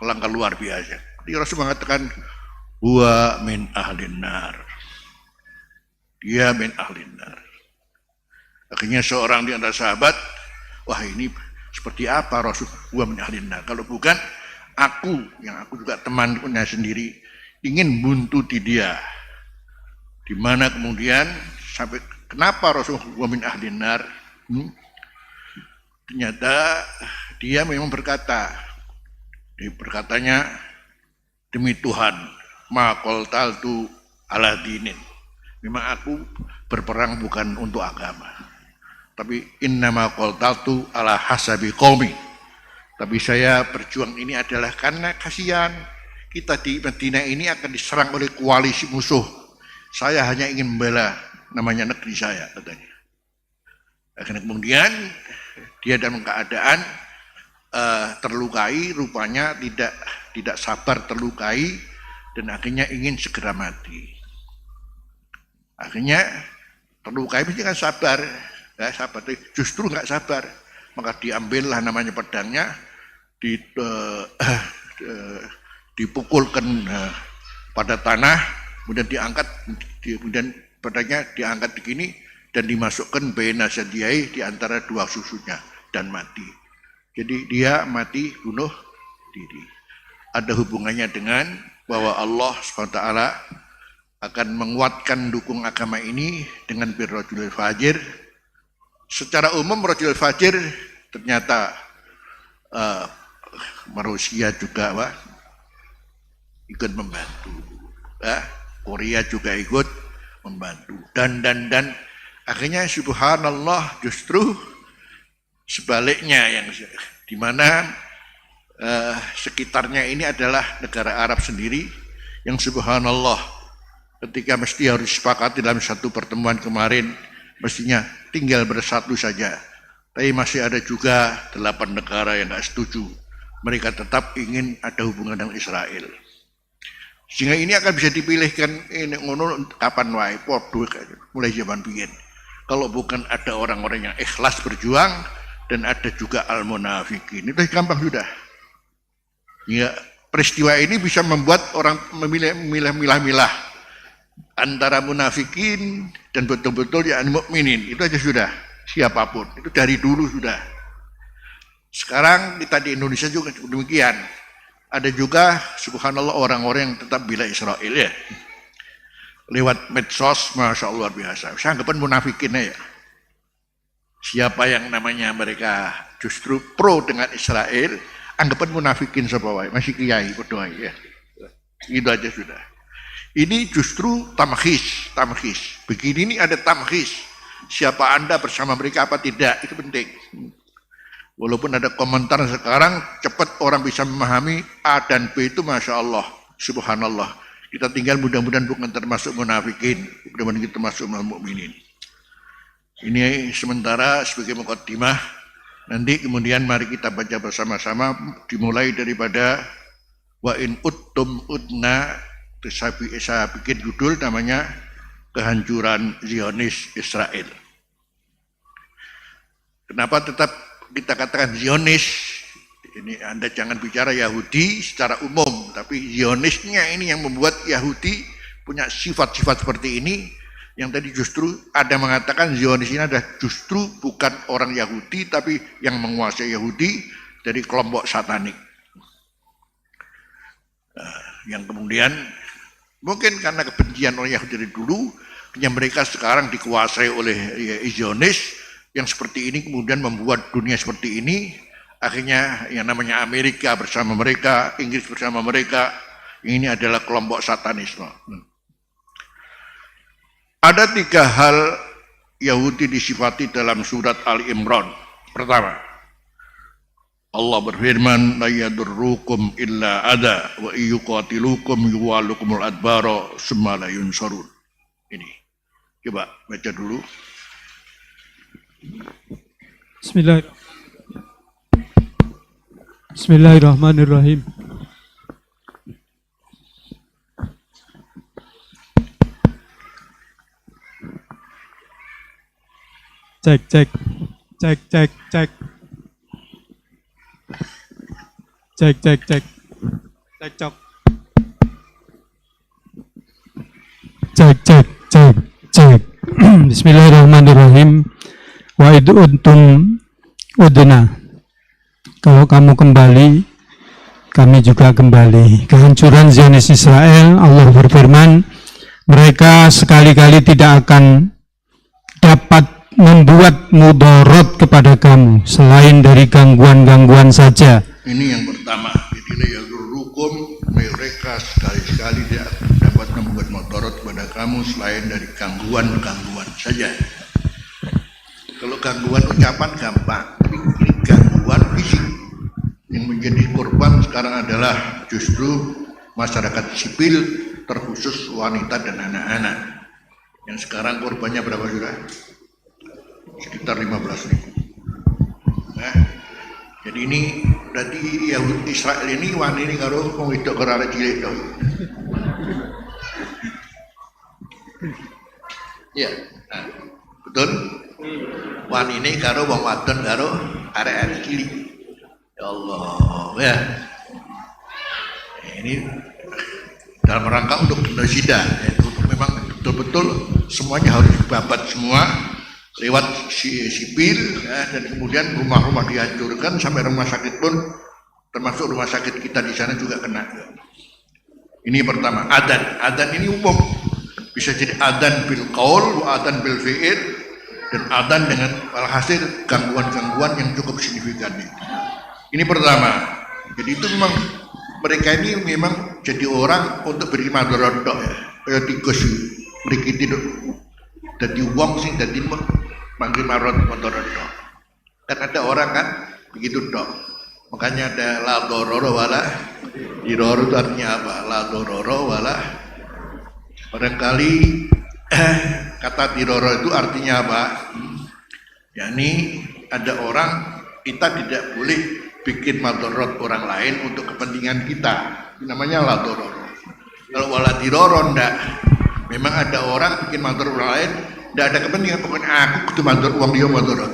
Langkah luar biasa. Dia Rasul mengatakan, huwa min ahlin nar. Dia min ahlin nar. Akhirnya seorang di antara sahabat, wah ini seperti apa Rasul, huwa min ahlin nar. Kalau bukan aku, yang aku juga temannya sendiri, ingin buntuti dia. Di mana kemudian sampai kenapa Rasul huwa min ahlin nar? Ternyata dia memang berkatanya, demi Tuhan, ma qaltaltu ala dinin. Memang aku berperang bukan untuk agama, tapi innama qaltaltu ala hasabi qaumi. Tapi saya berjuang ini adalah karena kasihan kita di Madinah ini akan diserang oleh koalisi musuh. Saya hanya ingin membela namanya negeri saya, katanya. Akhirnya kemudian dia dalam keadaan terlukai, rupanya tidak sabar terlukai, dan akhirnya ingin segera mati. Akhirnya terlukai mesti kan sabar, justru nggak sabar, maka diambillah namanya pedangnya, dipukulkan pada tanah, kemudian diangkat, kemudian pedangnya diangkat begini dan dimasukkan baina sadiyai di antara dua susunya dan mati. Jadi dia mati bunuh diri. Ada hubungannya dengan bahwa Allah SWT akan menguatkan dukung agama ini dengan birrajulil fajir. Secara umum rajul fajir ternyata Malaysia juga ikut membantu, Korea juga ikut membantu, dan akhirnya subhanallah justru sebaliknya, yang dimana sekitarnya ini adalah negara Arab sendiri yang subhanallah ketika mesti harus sepakati dalam satu pertemuan kemarin mestinya tinggal bersatu saja, tapi masih ada juga 8 negara yang nggak setuju. Mereka tetap ingin ada hubungan dengan Israel, sehingga ini akan bisa dipilihkan ini ngono kapan wae podo mulai zaman biyen. Kalau bukan ada orang-orang yang ikhlas berjuang dan ada juga al-munafikin, itu gampang sudah. Ya, peristiwa ini bisa membuat orang memilah-milah antara munafikin dan betul-betul ya mukminin. Itu aja sudah, siapapun. Itu dari dulu sudah. Sekarang kita di Indonesia juga demikian. Ada juga subhanallah orang-orang yang tetap bela Israel ya. Lewat medsos, masya Allah luar biasa. Saya anggapan munafikin ya. Siapa yang namanya mereka justru pro dengan Israel, anggapan munafikin sebawah, masih kiai berdoa ya. Itu aja sudah. Ini justru tamhis. Begini ini ada tamhis. Siapa Anda bersama mereka apa tidak, itu penting. Walaupun ada komentar sekarang, cepat orang bisa memahami A dan B itu masya Allah, subhanallah. Kita tinggal mudah-mudahan bukan termasuk munafikin, mudah-mudahan kita termasuk mukminin. Ini sementara sebagai muqaddimah. Nanti kemudian mari kita baca bersama-sama, dimulai daripada wa in uttum udna. Saya bikin judul namanya kehancuran Zionis Israel. Kenapa tetap kita katakan Zionis? Ini Anda jangan bicara Yahudi secara umum, tapi Zionisnya ini yang membuat Yahudi punya sifat-sifat seperti ini. Yang tadi justru ada mengatakan Zionis ini adalah justru bukan orang Yahudi, tapi yang menguasai Yahudi dari kelompok satanik. Yang kemudian mungkin karena kebencian orang Yahudi dari dulu, yang mereka sekarang dikuasai oleh Zionis yang seperti ini, kemudian membuat dunia seperti ini. Akhirnya yang namanya Amerika bersama mereka, Inggris bersama mereka, ini adalah kelompok satanisme. Ada 3 hal Yahudi disifati dalam surat Ali Imran. Pertama, Allah berfirman, la yadurrukum illa ada wa yuqatilukum yuwalukumul adbara summa la yunsarun. Ini. Coba baca dulu. Bismillahirrahmanirrahim. Cek. Cek, cok. Cek. Bismillahirrahmanirrahim. Wa idh untum udna. Kalau kamu kembali, kami juga kembali. Kehancuran Zionis Israel, Allah berfirman, mereka sekali-kali tidak akan dapat membuat mudarat kepada kamu selain dari gangguan-gangguan saja. Ini yang pertama. Jadi yadurrukum, mereka sekali-kali tidak dapat membuat mudarat kepada kamu selain dari gangguan-gangguan saja. Kalau gangguan ucapan gampang, tapi ini gangguan fisik. Yang menjadi korban sekarang adalah justru masyarakat sipil, terkhusus wanita dan anak-anak. Yang sekarang korbannya berapa sudah? Sekitar 15.000. Nah, jadi ini berarti Yahudi Israel ini wani ini karo wong wedok karo arek cilik to. Ya, nah, betul. Wani ini karo wong wadon karo arek-arek cilik. Ya Allah, ya. Ini dalam rangka untuk genosida, yaitu memang betul-betul semuanya harus dibabat semua lewat sipil, ya, dan kemudian rumah-rumah dihancurkan sampai rumah sakit pun, termasuk rumah sakit kita di sana juga kena. Ini pertama, adzan ini umum, bisa jadi adzan bil qaul, adzan bil fi'il, dan adzan dengan alhasil gangguan-gangguan yang cukup signifikan. Ini pertama. Jadi itu memang mereka ini memang jadi orang untuk beri madarat ya, kayak tikus mereka itu jadi uang sih jadi manggil madarat. Kan ada orang kan begitu dok. Makanya ada la dororo wala diroro itu artinya apa? La dororo wala barangkali kata diroro itu artinya apa? Yakni ada orang kita tidak boleh bikin madarat orang lain untuk kepentingan kita. Ini namanya la dororo. Kalau wala diroro ndak. Memang ada orang bikin madarat orang lain, ndak ada kepentingan, pokoknya aku kudu madarat uang dia madarat.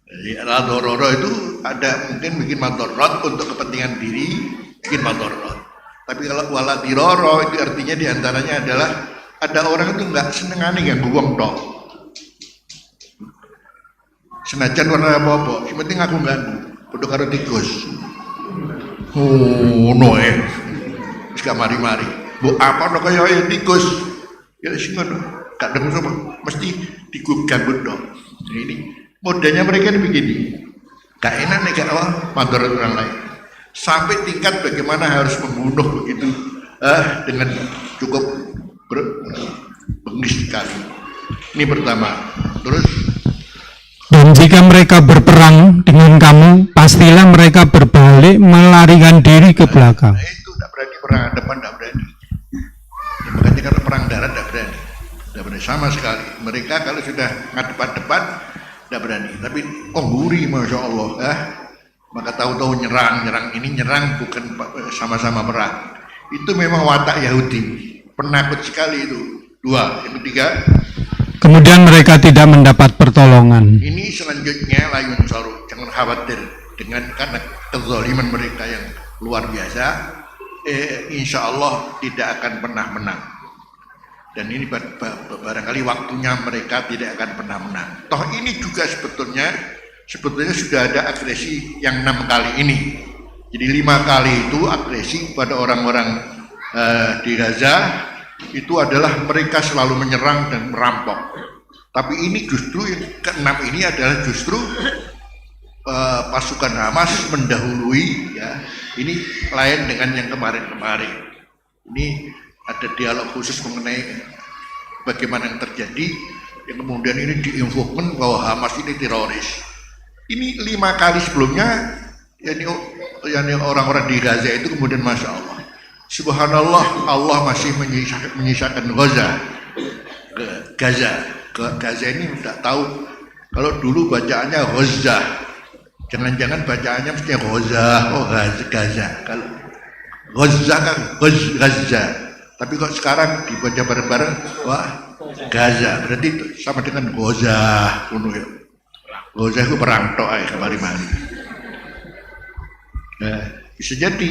Jadi la dororo itu ada mungkin bikin madarat untuk kepentingan diri, bikin madarat. Tapi kalau wala diroro itu artinya diantaranya adalah ada orang itu nggak senengane ganggu wong tok. Senajan warna apa-apa, yang penting aku ganggu, padha karo tikus. Oh, no wis gak mari-mari. Mbok apa no kaya tikus. Ya sing ngono, gak dengar apa, mesti diganggu tok. Ini modenya mereka ini begini. Gak enak nek gak madarat orang lain. Sampai tingkat bagaimana harus membunuh begitu dengan cukup bengis sekali. Ini pertama. Terus dan jika mereka berperang dengan kamu, pastilah mereka berbalik melarikan diri ke belakang. Nah, itu tidak berani perang depan, tidak berani. Ya, makanya kalau perang darat tidak berani sama sekali. Mereka kalau sudah ngadep depan tidak berani. Tapi gurih, masya Allah, maka tahu-tahu nyerang bukan sama-sama perang. Itu memang watak Yahudi, penakut sekali itu. Dua, yang ketiga. Kemudian mereka tidak mendapat pertolongan. Ini selanjutnya layun saru, jangan khawatir dengan karena kezaliman mereka yang luar biasa. Insya Allah tidak akan pernah menang. Dan ini barangkali waktunya mereka tidak akan pernah menang. Toh ini juga sebetulnya sudah ada agresi yang 6 kali ini. Jadi 5 kali itu agresi pada orang-orang di Gaza. Itu adalah mereka selalu menyerang dan merampok. Tapi ini justru yang ke-6 ini adalah justru pasukan Hamas mendahului ya. Ini lain dengan yang kemarin-kemarin. Ini ada dialog khusus mengenai bagaimana yang terjadi, yang kemudian ini diinfokan bahwa Hamas ini teroris. Ini 5 kali sebelumnya yani orang-orang di Gaza itu kemudian masya Allah. Subhanallah, Allah masih menyisakan Gaza ini tidak tahu kalau dulu bacaannya Gaza, jangan-jangan bacaannya mesti Gaza. Kalau Gaza kan Gaza, tapi kok sekarang dibaca bareng-bareng wah Gaza, berarti sama dengan Gaza. Gaza itu perang tok ae kemari-mari. Nah, bisa jadi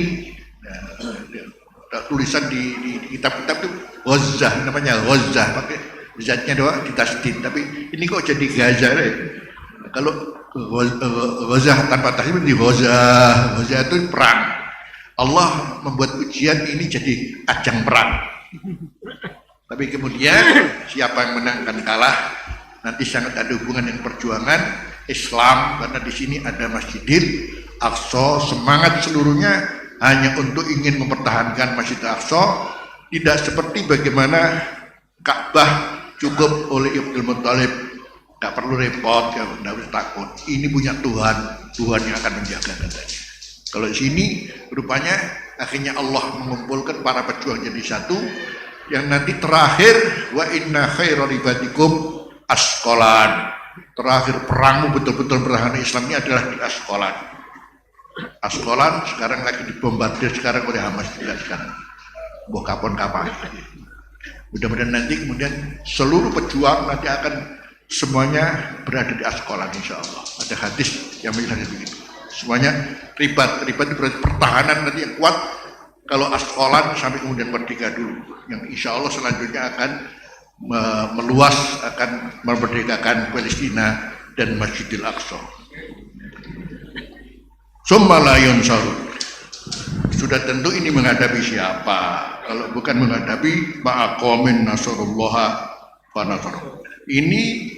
tulisan di kitab-kitab itu Gaza, namanya Gaza, pakai zatnya doang di tasdid, tapi ini kok jadi Gaza deh. Kalau Gaza tanpa tasdid di Gaza itu perang. Allah membuat ujian ini jadi ajang perang. Tapi kemudian siapa yang menang dan kalah nanti sangat ada hubungan dengan perjuangan Islam, karena di sini ada Masjidil Aqsa, semangat seluruhnya hanya untuk ingin mempertahankan Masjid Aqsa, tidak seperti bagaimana Ka'bah cukup oleh Abdul Muttalib, nggak perlu repot, nggak usah takut. Ini punya Tuhan yang akan menjaga katanya. Kalau di sini rupanya akhirnya Allah mengumpulkan para pejuang jadi satu, yang nanti terakhir wa inna khairal ibadikum asqalan. Terakhir perangmu betul-betul berhana Islam ini adalah di Asqalan. Asqalan sekarang lagi dibombardir sekarang oleh Hamas juga sekarang. Boh kapon-kapal. Mudah-mudahan nanti kemudian seluruh pejuang nanti akan semuanya berada di Asqalan insya Allah. Ada hadis yang menjelaskan begitu. Semuanya ribat itu berarti pertahanan nanti yang kuat. Kalau Asqalan sampai kemudian merdeka dulu. Yang insya Allah selanjutnya akan meluas, akan memerdekakan Palestina dan Masjidil Aqsa. Summa la yunsarun. Sudah tentu ini menghadapi siapa? Kalau bukan menghadapi ma'aqamin nasrullah wa nasruh. Ini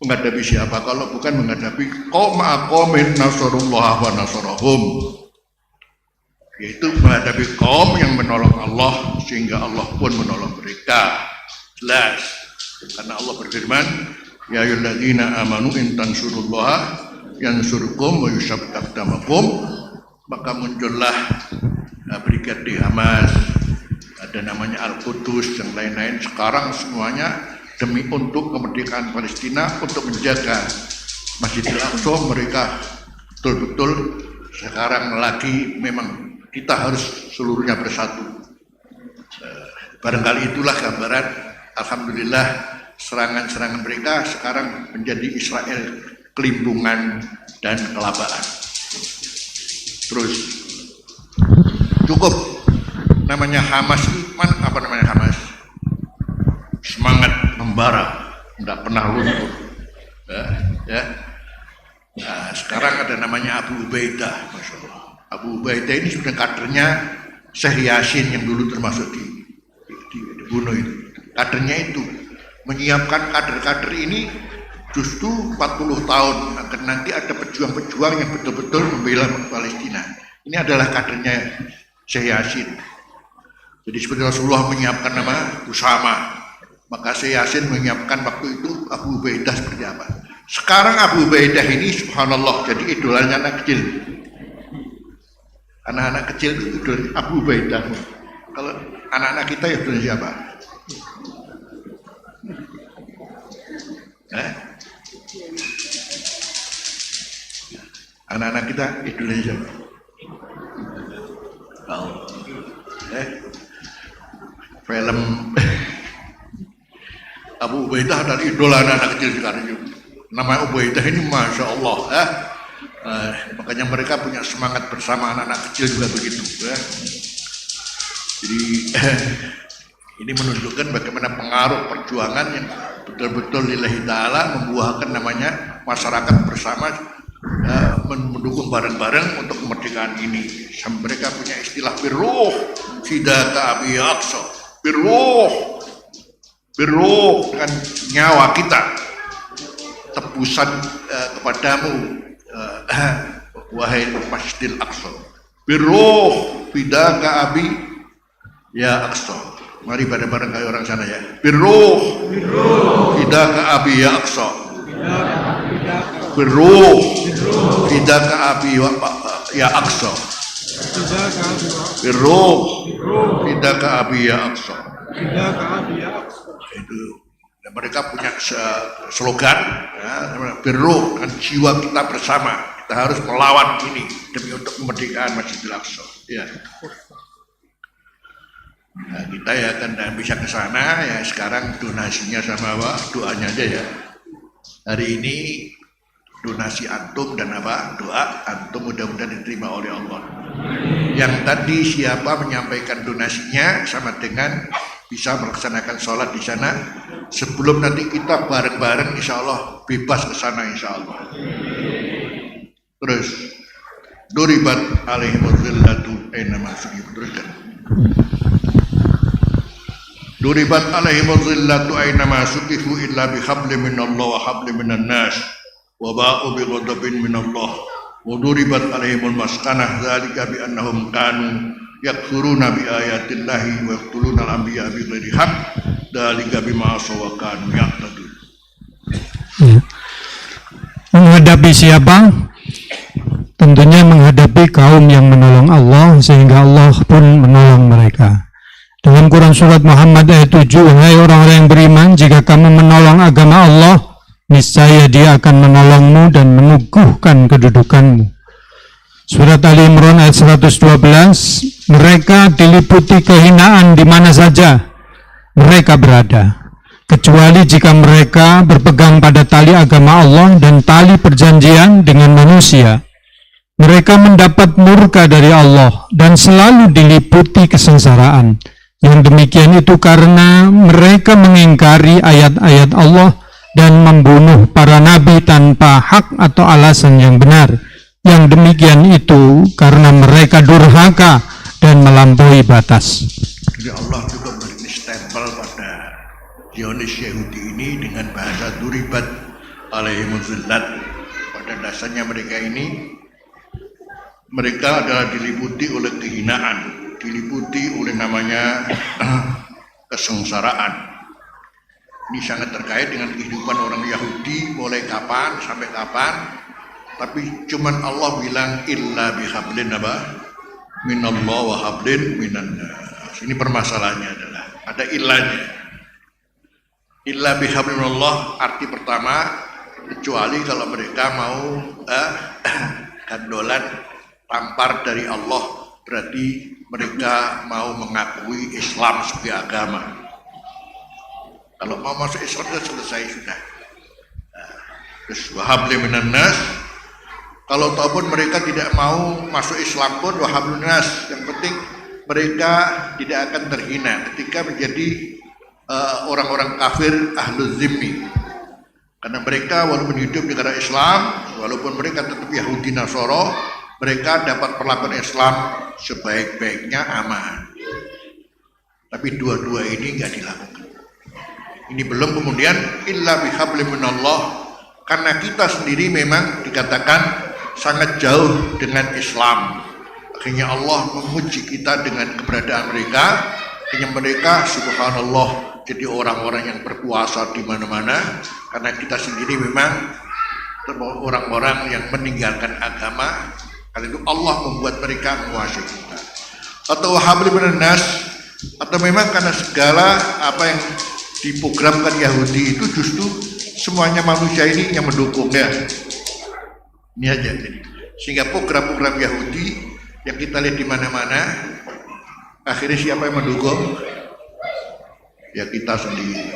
menghadapi siapa? Kalau bukan menghadapi qaum ma'aqamin nasrullah wa nasrahum. Yaitu menghadapi kaum yang menolong Allah sehingga Allah pun menolong mereka. Jelas. Karena Allah berfirman, ya ayyuhalladzina amanu in tansurullaha yansurkum wa yusabbit aqdamakum. Maka muncullah brigade Hamas, ada namanya Al-Quds, yang lain-lain. Sekarang semuanya demi untuk kemerdekaan Palestina, untuk menjaga Masjidil Aqsa. Mereka betul-betul sekarang lagi memang kita harus seluruhnya bersatu. Barangkali itulah gambaran. Alhamdulillah serangan-serangan mereka sekarang menjadi Israel kelimpungan dan kelabaan. Terus cukup namanya Hamas itu apa namanya Hamas? Semangat membara, tidak pernah luntur. Nah, sekarang ada namanya Abu Ubaidah, Masya Allah. Abu Ubaidah ini sudah kadernya Syekh Yasin yang dulu termasuk dibunuh itu. Kadernya itu menyiapkan kader-kader ini justru 40 tahun agar nanti ada pejuang-pejuang yang betul-betul membela Palestina. Ini adalah kadernya Syekh Yasin. Jadi seperti Rasulullah menyiapkan nama Usama, maka Syekh Yasin menyiapkan waktu itu Abu Ubaidah seperti apa. Sekarang Abu Ubaidah ini subhanallah jadi idolanya anak kecil. Anak-anak kecil itu idol Abu Ubaidah. Kalau anak-anak kita ya idolnya siapa? Anak-anak kita idolanya siapa? Film Abu Ubaidah dari idola anak-anak kecil sekarang juga. Nama Ubaidah ini Masya Allah. Makanya mereka punya semangat bersama anak-anak kecil juga begitu. Jadi ini menunjukkan bagaimana pengaruh perjuangan yang betul-betul lillahi ta'ala membuahkan namanya masyarakat bersama mendukung bareng-bareng untuk kemerdekaan ini. Mereka punya istilah birruh fidaka abi aqsa. Birruh dengan nyawa kita, tebusan kepadamu wahai Masjidil Aqsa. Birruh fidaka abi ya Aqsa. Mari bareng-bareng kayak orang sana ya. Birruh fidaka abi ya Aqsa. Birruh fidaka abi ya Aqsa. Birruh fidaka abi ya Aqsa. Itu. Dan mereka punya slogan ya, birruh dengan jiwa kita bersama. Kita harus melawan ini demi untuk kemerdekaan Masjidil Aqsa. Ya. Nah, kita ya kan bisa ke sana ya, sekarang donasinya sama doanya aja ya. Hari ini donasi antum dan doa antum mudah-mudahan diterima oleh Allah. Yang tadi siapa menyampaikan donasinya sama dengan bisa melaksanakan sholat di sana sebelum nanti kita bareng-bareng insya Allah bebas ke sana insya Allah. Terus duribat alaihimul zillatu aina ma suqifu. Teruskan. Duribat alaihimul zillatu aina ma suqifu illa bihablin minallah wa hablin minan nas wa ba'u bi ghadabin minallah wa duribat alaihimul maskanah dzalika bi annahum kanu yakfuruna bi ayatillahi wa yaqtuluna al-anbiya bi ghairi haqq dzalika bima asaw wa kanu ya'tadun. Menghadapi siapa? tentunya menghadapi kaum yang menolong Allah sehingga Allah pun menolong mereka. Dalam Quran surat Muhammad ayat 7, "Hai orang-orang yang beriman, jika kamu menolong agama Allah, niscaya Dia akan menolongmu dan meneguhkan kedudukanmu." Surat Ali Imran ayat 112, "Mereka diliputi kehinaan di mana saja mereka berada, kecuali jika mereka berpegang pada tali agama Allah dan tali perjanjian dengan manusia. Mereka mendapat murka dari Allah dan selalu diliputi kesengsaraan. Yang demikian itu karena mereka mengingkari ayat-ayat Allah dan membunuh para nabi tanpa hak atau alasan yang benar. Yang demikian itu karena mereka durhaka dan melampaui batas." Jadi Allah juga memberi stempel pada Zionis Yahudi ini dengan bahasa duribat alaihimuzillat. Pada dasarnya mereka adalah diliputi oleh kehinaan, diliputi oleh namanya kesengsaraan. Ini sangat terkait dengan kehidupan orang Yahudi mulai kapan sampai kapan. Tapi cuman Allah bilang illa bihablin minallah wa hablin minannas. Ini permasalahannya adalah ada illanya. Illa bihablin minallah arti pertama, kecuali kalau mereka mau gandolan tampar dari Allah, berarti mereka mau mengakui Islam sebagai agama. Kalau mau masuk Islam sudah selesai sudah. Terus wahabli minannas, kalau ataupun mereka tidak mau masuk Islam pun wahablun nas, yang penting mereka tidak akan terhina ketika menjadi orang-orang kafir ahlul zimmi. Karena mereka walaupun hidup di negara Islam, walaupun mereka tetap Yahudi Nasoro, mereka dapat perlakuan Islam sebaik-baiknya aman. Tapi dua-dua ini nggak dilakukan. Ini belum kemudian illa bihablim minallah, karena kita sendiri memang dikatakan sangat jauh dengan Islam. Akhirnya Allah menguji kita dengan keberadaan mereka. Akhirnya mereka subhanallah jadi orang-orang yang berkuasa di mana-mana, karena kita sendiri memang orang-orang yang meninggalkan agama. Karena itu Allah membuat mereka menguasai kita. Atau wahabli minannas, atau memang karena segala apa yang diprogramkan Yahudi itu justru semuanya manusia ini yang mendukungnya. Ini aja jadi. Sehingga program-program Yahudi yang kita lihat di mana-mana, akhirnya siapa yang mendukung? Ya kita sendiri.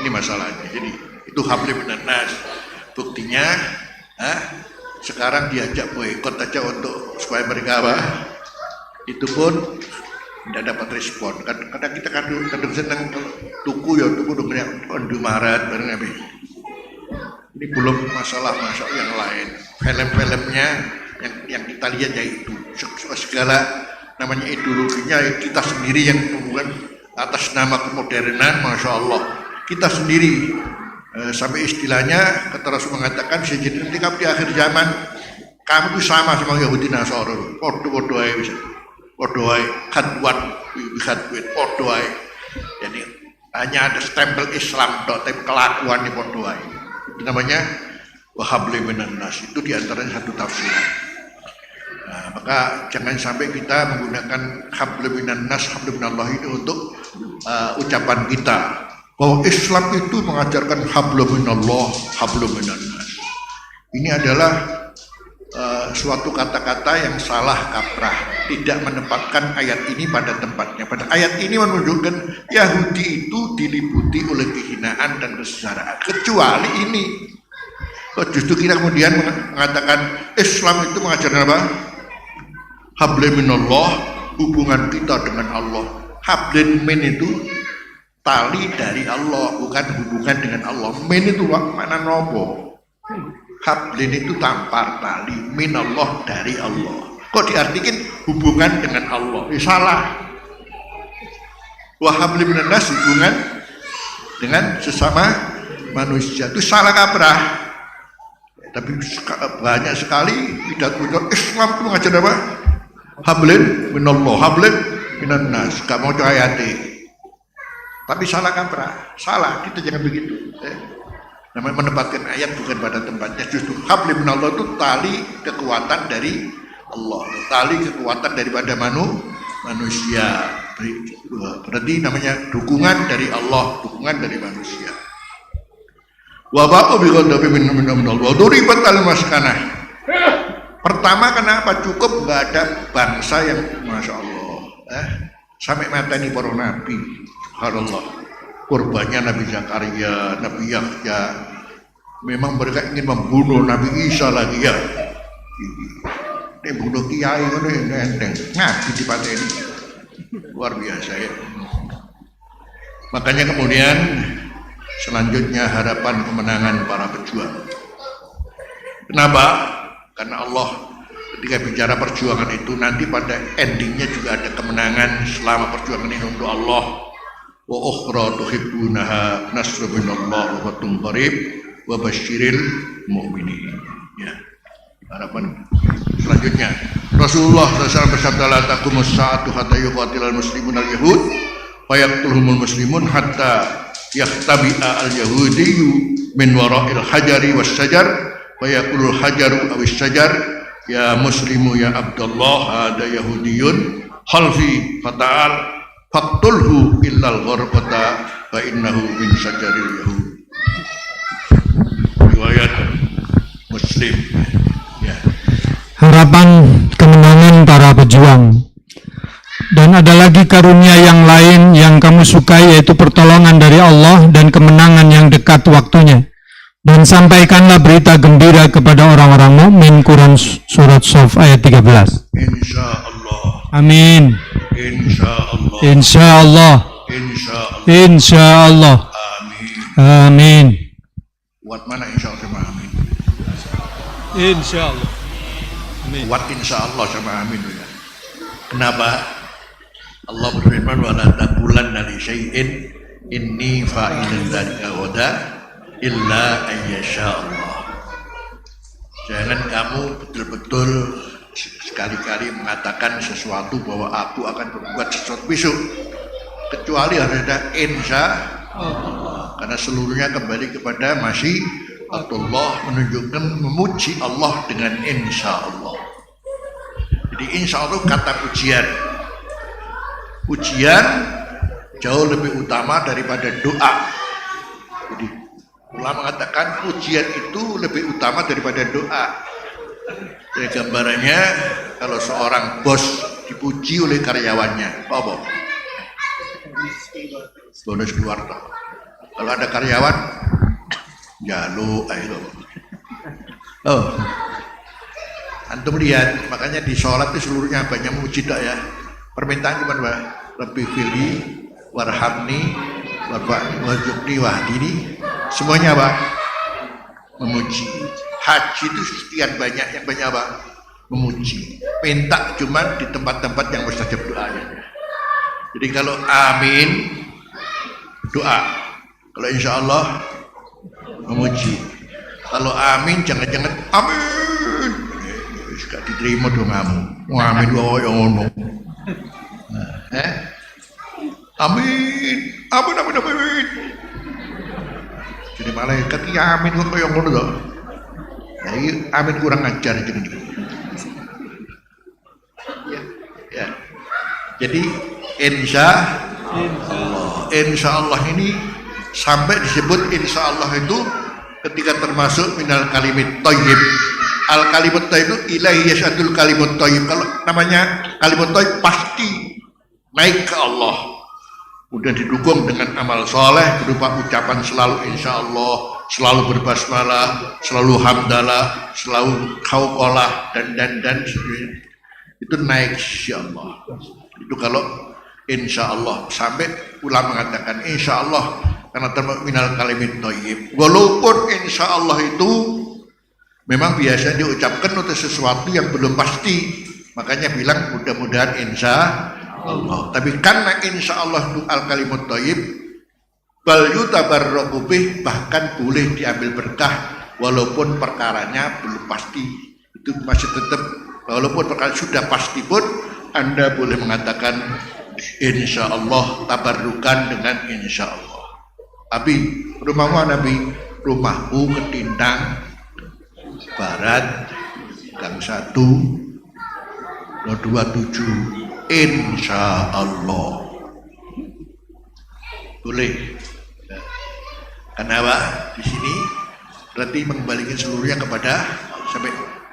Ini masalahnya. Jadi itu habli minannas. Buktinya, sekarang diajak boikot aja untuk supaya mereka apa? Itu pun tidak dapat respon. Kadang kita kadang senang tuku dengan Indomaret bareng apa? Ini belum masalah yang lain. Film-filmnya yang kita lihat ya itu segala namanya ideologinya kita sendiri yang kemudian atas nama kemodernan, masya Allah kita sendiri sampai istilahnya kata Rasul mengatakan bisa jadi nanti kamu di akhir zaman kamu itu sama Yahudi Nasoro, podo-podo aja bisa, podo aja khatwat, podo aja. Jadi hanya ada stempel Islam, tapi kelakuan di podo aja. Itu namanya wahabli minannas, itu diantaranya satu tafsir. Nah, maka jangan sampai kita menggunakan habli minannas, habli minallah itu untuk ucapan kita bahwa Islam itu mengajarkan hablu minallah, hablu minannas. Ini adalah suatu kata-kata yang salah kaprah, tidak menempatkan ayat ini pada tempatnya. Pada ayat ini menunjukkan Yahudi itu diliputi oleh kehinaan dan kesengsaraan, kecuali ini. Kok justru kita kemudian mengatakan Islam itu mengajarkan apa? Hablin minallah, hubungan kita dengan Allah. Hablin min itu tali dari Allah, bukan hubungan dengan Allah. Min itu mana nopo? Hablin itu tampar tali, minallah dari Allah. Kok diartikan hubungan dengan Allah? Salah. Wa hablin minannas hubungan dengan sesama manusia itu salah kaprah. Tapi banyak sekali pidato Islam itu mengajar apa? Hablin minallah, hablin minannas. Gak mau ayati. Tapi salah kaprah, salah. Kita jangan begitu. Namanya menempatkan ayat bukan pada tempatnya. Justru hablum minallah itu tali kekuatan dari Allah, tali kekuatan daripada manusia. Berarti namanya dukungan dari Allah, dukungan dari manusia. Wa ba'u bi ghadabi min Allah wa duribat al-maskanah. Pertama, kenapa cukup nggak ada bangsa yang masya Allah sampai mateni para nabi, subhanallah, korbannya Nabi Zakaria, Nabi Yahya, memang mereka ingin membunuh Nabi Isa lagi ya, ini bunuh kiai ini enteng, ngaji di pateni, luar biasa ya. Makanya kemudian selanjutnya harapan kemenangan para pejuang. Kenapa? Karena Allah ketika bicara perjuangan itu nanti pada endingnya juga ada kemenangan selama perjuangan ini untuk Allah. Wa ukhra tuhibbunaha nasrun minallah wa fathun qarib wa basyiril mu'minin. Ya. Harapan selanjutnya Rasulullah SAW bersabda, la taqumus sa'atu hatta yuqatilal muslimun al-yahud wa yaqtuluhumul muslimun hatta yahtabi'a al-yahudiyyu min wara'il hajari was sajar wa yaqulul hajaru awis sajar ya muslimu ya Abdullah hada yahudiyun khalfi fata'al faqtulhu illal gharbata fa innahu min sajaril yahud. Riwayat Muslim. Ya. Harapan kemenangan para pejuang. Dan ada lagi karunia yang lain yang kamu sukai, yaitu pertolongan dari Allah dan kemenangan yang dekat waktunya. Dan sampaikanlah berita gembira kepada orang-orang mukmin. Quran surat Shaf ayat 13. Insya Allah. Amin. Insya Allah. Insya Allah. Insya Allah. Insya Allah. Amin. Amin. Buat mana insya Allah sama amin? Insya Allah. Amin. Buat insya Allah sama amin ya. Kenapa? Allah berfirman, wala taqulanna li syai'in inni fa'ilun dzalika ghadan illa ayyasha Allah. Jangan kamu betul-betul sekali-kali mengatakan sesuatu bahwa aku akan berbuat sesuatu besok, kecuali harus ada insya Allah, karena seluruhnya kembali kepada masyiatullah, menunjukkan memuji Allah dengan insya Allah. Jadi insya Allah kata pujian jauh lebih utama daripada doa. Jadi ulama mengatakan pujian itu lebih utama daripada doa. Jadi gambarannya kalau seorang bos dipuji oleh karyawannya, apa? Bonus keluar toh. Kalau ada karyawan, jaluk ayo. Oh, antum lihat, makanya di sholat itu seluruhnya banyak memuji tak ya. Permintaan cuma Pak, Rabbi fili, warhamni, warzuqni wahdini, semuanya Pak memuji. Haji itu sekian banyak, yang banyak apa? Memuji. Minta cuma di tempat-tempat yang mustajab doanya. Jadi kalau amin doa, kalau insya Allah memuji. Kalau amin jangan-jangan amin, gak diterima dong kamu. Amin wae ngono. Amin, amin. Jadi malaikat ya amin kok koyo ngono to. Jadi amin kurang ajar jadi. Ya. Jadi insya Allah ini sampai disebut insya Allah itu ketika termasuk minal kalimit thayyib. Al kalimat thayyib itu ilahi yasadul kalimat thayyib. Kalau namanya kalimat thayyib pasti naik ke Allah. Kemudian didukung dengan amal soleh berupa ucapan selalu insya Allah, selalu berbasmalah, selalu hamdalah, selalu khauqalah dan sebagainya. Itu naik insya Allah. Itu kalau insya Allah, sampai ulama mengatakan insya Allah karena termasuk minal kalimit thayyib. Walaupun insya Allah itu memang biasa diucapkan untuk sesuatu yang belum pasti, makanya bilang mudah-mudahan insya Allah. Tapi karena insya Allah itu al kalimat thayyib, bal yutabarraku bih, bahkan boleh diambil berkah walaupun perkaranya belum pasti. Itu masih tetap, walaupun perkara sudah pasti pun Anda boleh mengatakan insya Allah, tabarrukan dengan insya Allah. Tapi rumahmu Nabi rumahku Ketintang Barat Gang 1 27 insya Allah. Boleh. Kenapa? Di sini berarti mengembalikan seluruhnya kepada sampai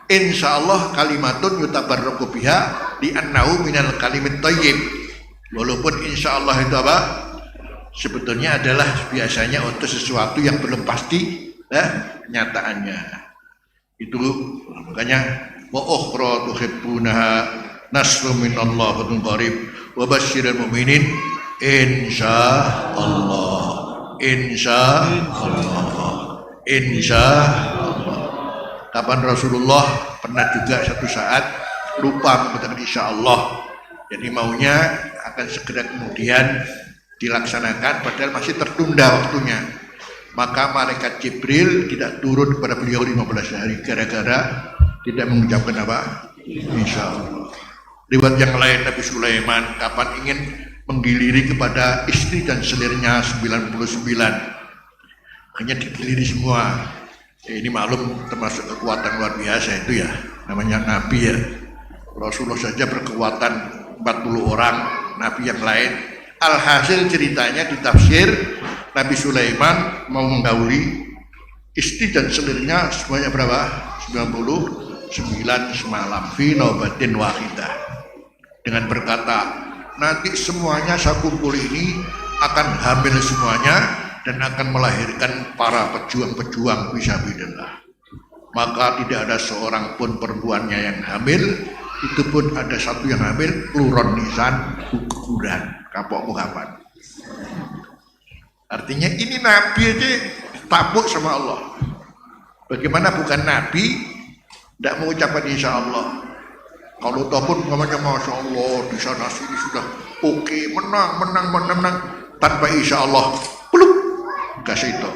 insya Allah kalimatun yutabarraku biha di annahu minal kalimit thayyib. Walaupun insya Allah itu apa? Sebetulnya adalah biasanya untuk sesuatu yang belum pasti kenyataannya. Itu makanya wa ukhra tuhibbunaha nasrun minallah wa qarib wa basyiril mu'minin insya Allah. Insya Allah. Kapan Rasulullah pernah juga satu saat lupa mengatakan insya Allah. Jadi maunya akan segera kemudian dilaksanakan padahal masih tertunda waktunya. Maka malaikat Jibril tidak turun kepada beliau 15 hari gara-gara tidak mengucapkan apa? Insya Allah. Riwayat yang lain Nabi Sulaiman kapan ingin menggiliri kepada istri dan selirnya 99 hanya digiliri semua. Ini maklum termasuk kekuatan luar biasa itu ya, namanya Nabi ya. Rasulullah saja berkekuatan 40 orang, Nabi yang lain. Alhasil ceritanya ditafsir Nabi Sulaiman mau menggauli istri dan selirnya semuanya berapa? 99 semalam fi naubatin wahidah dengan berkata nanti semuanya saya kumpul ini akan hamil semuanya dan akan melahirkan para pejuang-pejuang fisabilillah. Maka tidak ada seorang pun perempuannya yang hamil, itu pun ada satu yang hamil pluron nisan guguran kapok muhammad. Artinya ini Nabi aja tabuk sama Allah. Bagaimana bukan Nabi tidak mengucapkan insya Allah. Kalau tahu pun namanya masya Allah di sana sini sudah oke, menang tanpa insya Allah belum kasih itu.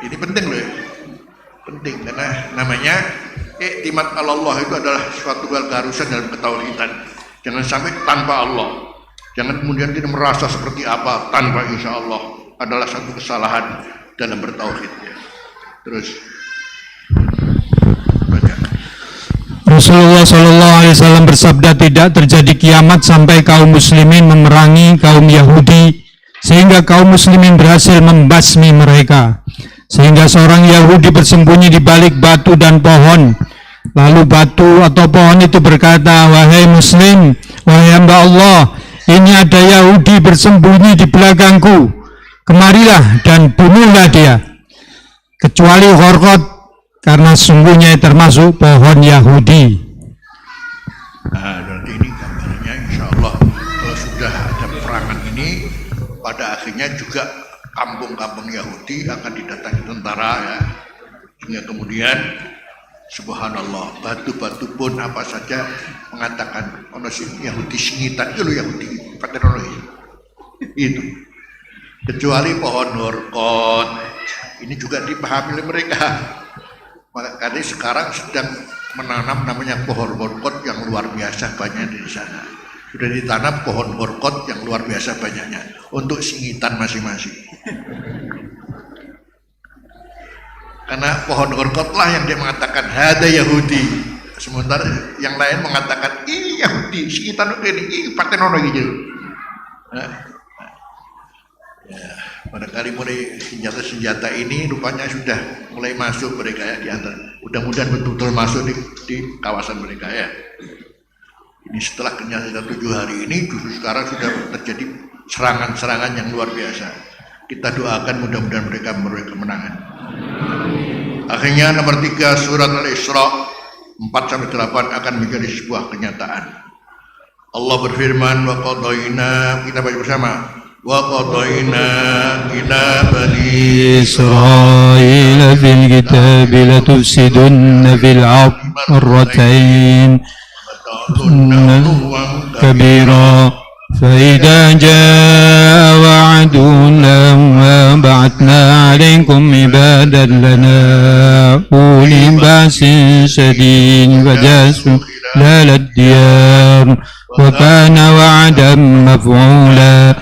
Ini penting loh, penting karena namanya iktimat Allah itu adalah suatu hal keharusan dalam ketauhidan. Jangan sampai tanpa Allah. Jangan kemudian kita merasa seperti apa tanpa insya Allah, adalah satu kesalahan dalam bertauhid. Terus Rasulullah Shallallahu Alaihi Wasallam bersabda tidak terjadi kiamat sampai kaum muslimin memerangi kaum Yahudi sehingga kaum muslimin berhasil membasmi mereka. Sehingga seorang Yahudi bersembunyi di balik batu dan pohon. Lalu batu atau pohon itu berkata, wahai muslim, wahai hamba Allah, ini ada Yahudi bersembunyi di belakangku. Kemarilah dan bunuhlah dia. Kecuali Khorqot, karena sungguhnya termasuk pohon Yahudi. Nah, berarti ini gambarnya insya Allah kalau sudah ada peperangan ini, pada akhirnya juga kampung-kampung Yahudi akan didatangi tentara ya. Sehingga kemudian subhanallah, batu-batu pun apa saja mengatakan ono Yahudi singitan itu loh Yahudi patenologi itu. Kecuali pohon Khorqot ini juga dipahami oleh mereka. Makanya sekarang sedang menanam namanya pohon Khorqot yang luar biasa banyak di sana. Sudah ditanam pohon Khorqot yang luar biasa banyaknya untuk singitan masing-masing. Karena pohon Khorqot lah yang dia mengatakan hada Yahudi, sementara yang lain mengatakan ini Yahudi, singitan ini partenono gitu. Ya, barangkali mulai senjata-senjata ini rupanya sudah mulai masuk mereka ya di antara. Mudah-mudahan betul-betul masuk di kawasan mereka ya. Ini setelah kenyataan 7 hari ini justru sekarang sudah terjadi serangan-serangan yang luar biasa. Kita doakan mudah-mudahan mereka memperoleh kemenangan. Akhirnya nomor 3 surat Al-Isra 4-8 akan menjadi sebuah kenyataan. Allah berfirman wa qadaina, kita baca bersama. Wa qadaina ila bani Israil fil kitab la tufsidunna fil ardh marratain kabira فإذا جاء وعد الله بعثنا عليكم عبادا لنا أولي بأس شديد فجاسوا خلال الديار وكان وعدا مفعولا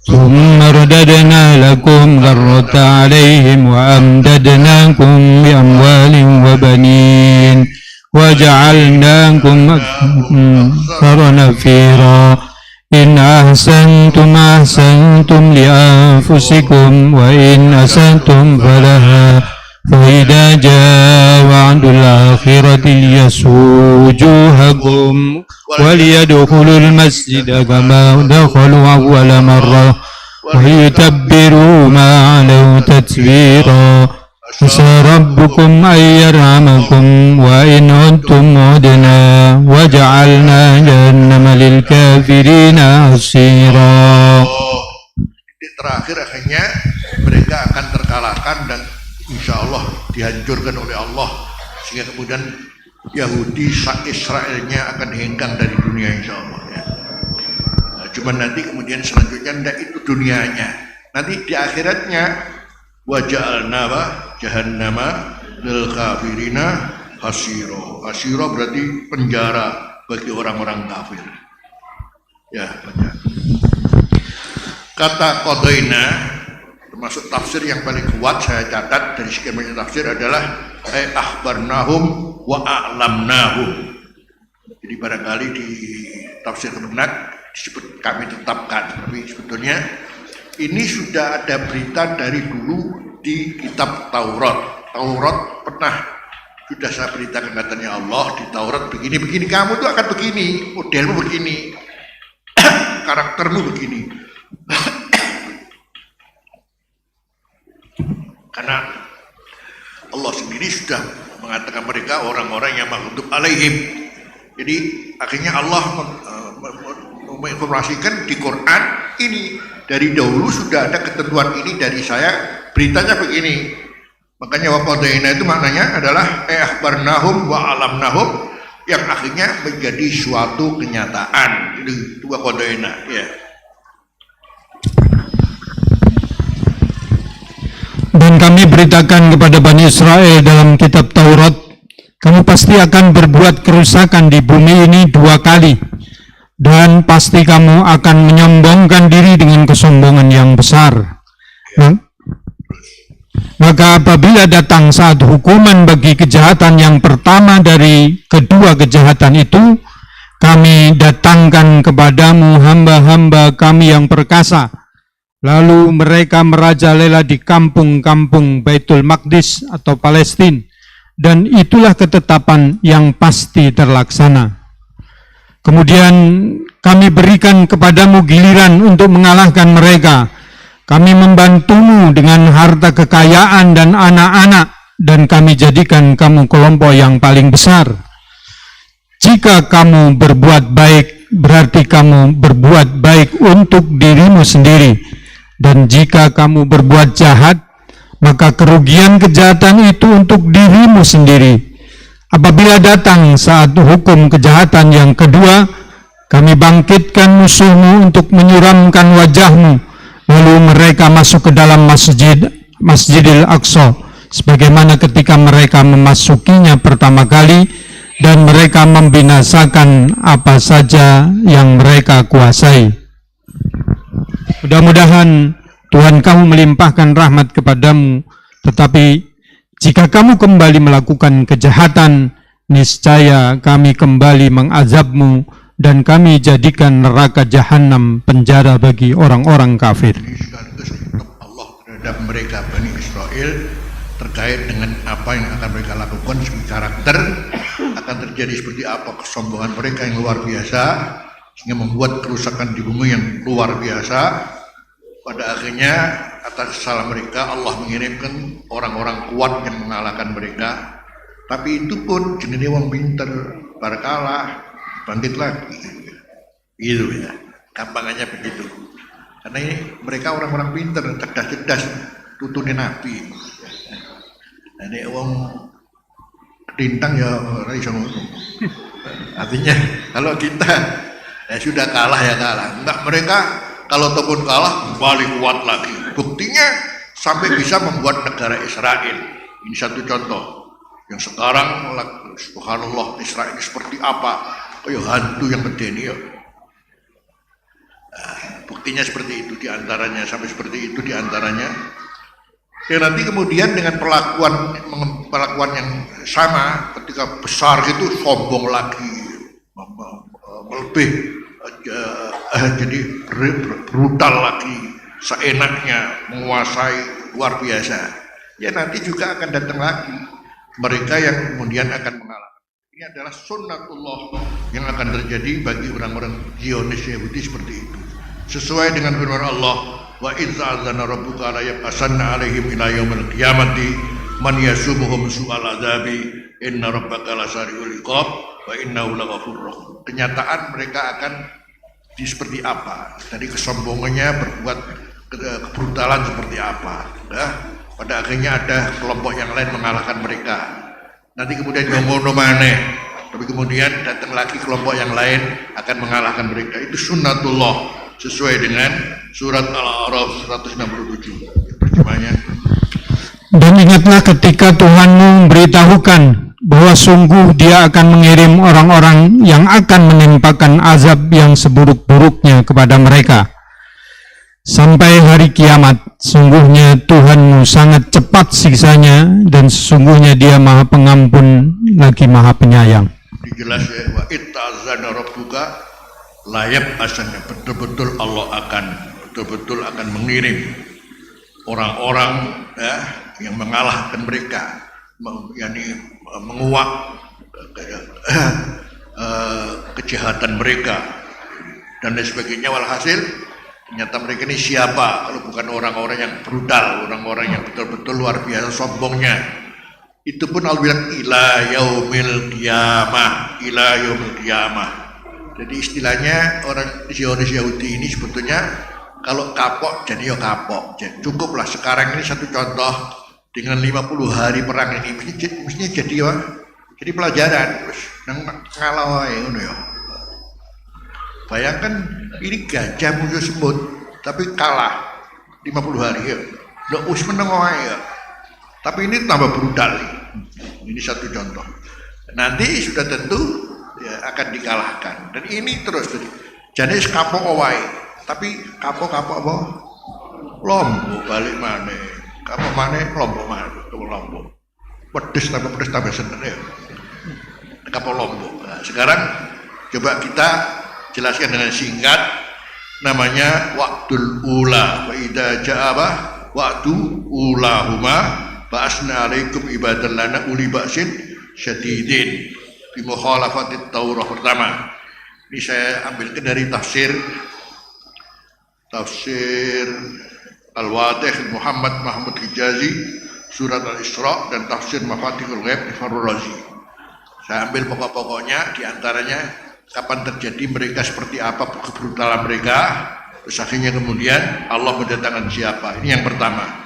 ثم رددنا لكم كرة عليهم وأمددناكم بأموال وبنين وجعلناكم أكثر نفيرا إن أحسنتم أحسنتم لأنفسكم وإن أسأتم فلها فإذا جاء وعد الآخرة ليسوءوا وجوهكم وليدخلوا المسجد كما دخلوا أول مرة ويتبروا ما علوا تتبيرا عسى ربكم أن يرحمكم وإن عدتم عدنا وجعلنا جهنم للكافرين حصيرا. Di terakhir akhirnya mereka akan terkalahkan dan insya Allah dihancurkan oleh Allah, sehingga kemudian Yahudi Israelnya akan hengkang dari dunia insya Allah ya. Nah, cuman nanti kemudian selanjutnya tidak itu dunianya, nanti di akhiratnya waja'alna jahannama lil kafirina hasiro. Hasiro berarti penjara bagi orang-orang kafir ya. Baca kata qadaina termasuk tafsir yang paling kuat saya catat dari sekian banyak tafsir adalah akhbarnahum wa a'lamnahum. Jadi barangkali di tafsir Kemenak disebut kami tetapkan, tapi sebetulnya ini sudah ada berita dari dulu di kitab Taurat. Taurat pernah sudah saya beritakan katanya Allah di Taurat begini, kamu tuh akan begini, modelmu begini, karaktermu begini. Karena Allah sendiri sudah mengatakan mereka orang-orang yang maghdub alaihim. Jadi akhirnya Allah menginformasikan di Quran ini dari dahulu sudah ada ketentuan ini dari saya, beritanya begini. Makanya waqadaina itu maknanya adalah akhbarnahum wa alamnahum, yang akhirnya menjadi suatu kenyataan. Itu waqadaina ya. Dan kami beritakan kepada Bani Israel dalam kitab Taurat, kamu pasti akan berbuat kerusakan di bumi ini 2 kali, dan pasti kamu akan menyombongkan diri dengan kesombongan yang besar. Maka apabila datang saat hukuman bagi kejahatan yang pertama dari kedua kejahatan itu, kami datangkan kepadamu hamba-hamba kami yang perkasa. Lalu mereka merajalela di kampung-kampung Baitul Maqdis atau Palestina, dan itulah ketetapan yang pasti terlaksana. Kemudian kami berikan kepadamu giliran untuk mengalahkan mereka. Kami membantumu dengan harta kekayaan dan anak-anak, dan kami jadikan kamu kelompok yang paling besar. Jika kamu berbuat baik, berarti kamu berbuat baik untuk dirimu sendiri. Dan jika kamu berbuat jahat, maka kerugian kejahatan itu untuk dirimu sendiri. Apabila datang saat hukum kejahatan yang kedua, kami bangkitkan musuhmu untuk menyuramkan wajahmu, lalu mereka masuk ke dalam Masjidil Aqsa, sebagaimana ketika mereka memasukinya pertama kali, dan mereka membinasakan apa saja yang mereka kuasai. Mudah-mudahan Tuhan kamu melimpahkan rahmat kepadamu, tetapi jika kamu kembali melakukan kejahatan, niscaya kami kembali mengazabmu dan kami jadikan neraka jahanam penjara bagi orang-orang kafir. Ini sekaligus Allah terhadap mereka Bani Israel terkait dengan apa yang akan mereka lakukan, sebagai karakter akan terjadi seperti apa kesombongan mereka yang luar biasa, sehingga membuat kerusakan di bumi yang luar biasa. Pada akhirnya atas salah mereka Allah mengirimkan orang-orang kuat yang mengalahkan mereka. Tapi itu pun jenis wong pinter, bar kalah, bangkit lagi. Gitu ya, gampangannya begitu. Karena ini mereka orang-orang pinter, cerdas-cerdas, tutunin nabi. Nah, ini wong lintang ya ora iso ngono. Artinya kalau kita sudah kalah ya kalah. Enggak, mereka kalau ataupun kalah kembali kuat lagi. Buktinya sampai bisa membuat negara Israel. Ini satu contoh. Yang sekarang subhanallah Israel seperti apa? Kayak hantu yang medeni ya. Buktinya seperti itu diantaranya, sampai seperti itu diantaranya. Ya nanti kemudian dengan perlakuan yang sama, ketika besar itu sombong lagi, lebih jadi brutal lagi, seenaknya menguasai luar biasa. Ya nanti juga akan datang lagi mereka yang kemudian akan mengalahkan. Ini adalah sunnatullah yang akan terjadi bagi orang-orang Zionis Yahudi seperti itu. Sesuai dengan firman Allah, wa idza azana rabbuka la yab'asanna 'alaihim ila yaumil qiyamati man yasumuhum su'al adzabi inna rabbaka lasari'ul iqab wa innahu laghafurur rahim. Kenyataan mereka akan seperti apa? Dari kesombongannya berbuat kebrutalan seperti apa? Pada akhirnya ada kelompok yang lain mengalahkan mereka. Nanti kemudian ngono maneh, tapi kemudian datang lagi kelompok yang lain akan mengalahkan mereka. Itu sunnatullah sesuai dengan surat Al-A'raf 167. Terjemahnya. Dan ingatlah ketika Tuhanmu memberitahukan bahwa sungguh Dia akan mengirim orang-orang yang akan menimpakan azab yang seburuk-buruknya kepada mereka sampai hari kiamat. Sungguhnya Tuhanmu sangat cepat siksanya dan sesungguhnya Dia Maha Pengampun lagi Maha Penyayang. Dijelas ya, wa itta'azana rabbuka layab asannya, betul-betul Allah betul-betul akan mengirim orang-orang yang mengalahkan mereka, yakni menguak kejahatan mereka dan lain sebagainya. Walhasil ternyata mereka ini siapa kalau bukan orang-orang yang brutal, orang-orang yang betul-betul luar biasa sombongnya. Itu pun Allah bilang ila yaumil qiyamah, ila yaumil qiyamah. Jadi istilahnya orang Zionis Yahudi ini sebetulnya kalau kapok jadi ya kapok. Jadi cukuplah sekarang ini satu contoh dengan 50 hari perang ini mestinya jadi pelajaran terus ngalah wae ngono ya. Bayangkan ini gajah musuh semut tapi kalah 50 hari ya. Ndak wis meneng wae ya. Tapi ini tambah brutal nih. Ini satu contoh. Nanti sudah tentu ya, akan dikalahkan. Dan ini terus jadi kapok wae. Tapi kapok apa? Lombok balik mana? Kapok mana? Lombok mana? Lombok. Pedes tambah seneng ya. Kapok Lombok. Nah, sekarang coba kita jelaskan dengan singkat, namanya waktul ula. Wa idza ja'a waktu ulahuma ba'asna alaikum ibadan lana uli ba'sin syadidin bi mukhalafatit Taurah pertama. Ini saya ambilkan dari tafsir Al-Wadih Muhammad Mahmud Hijazi surat Al-Isra dan tafsir Mafatihul Ghaib Farur Razi. Saya ambil pokok-pokoknya, diantaranya kapan terjadi mereka seperti apa kebrutalan mereka, terus akhirnya kemudian Allah mendatangkan siapa. Ini yang pertama.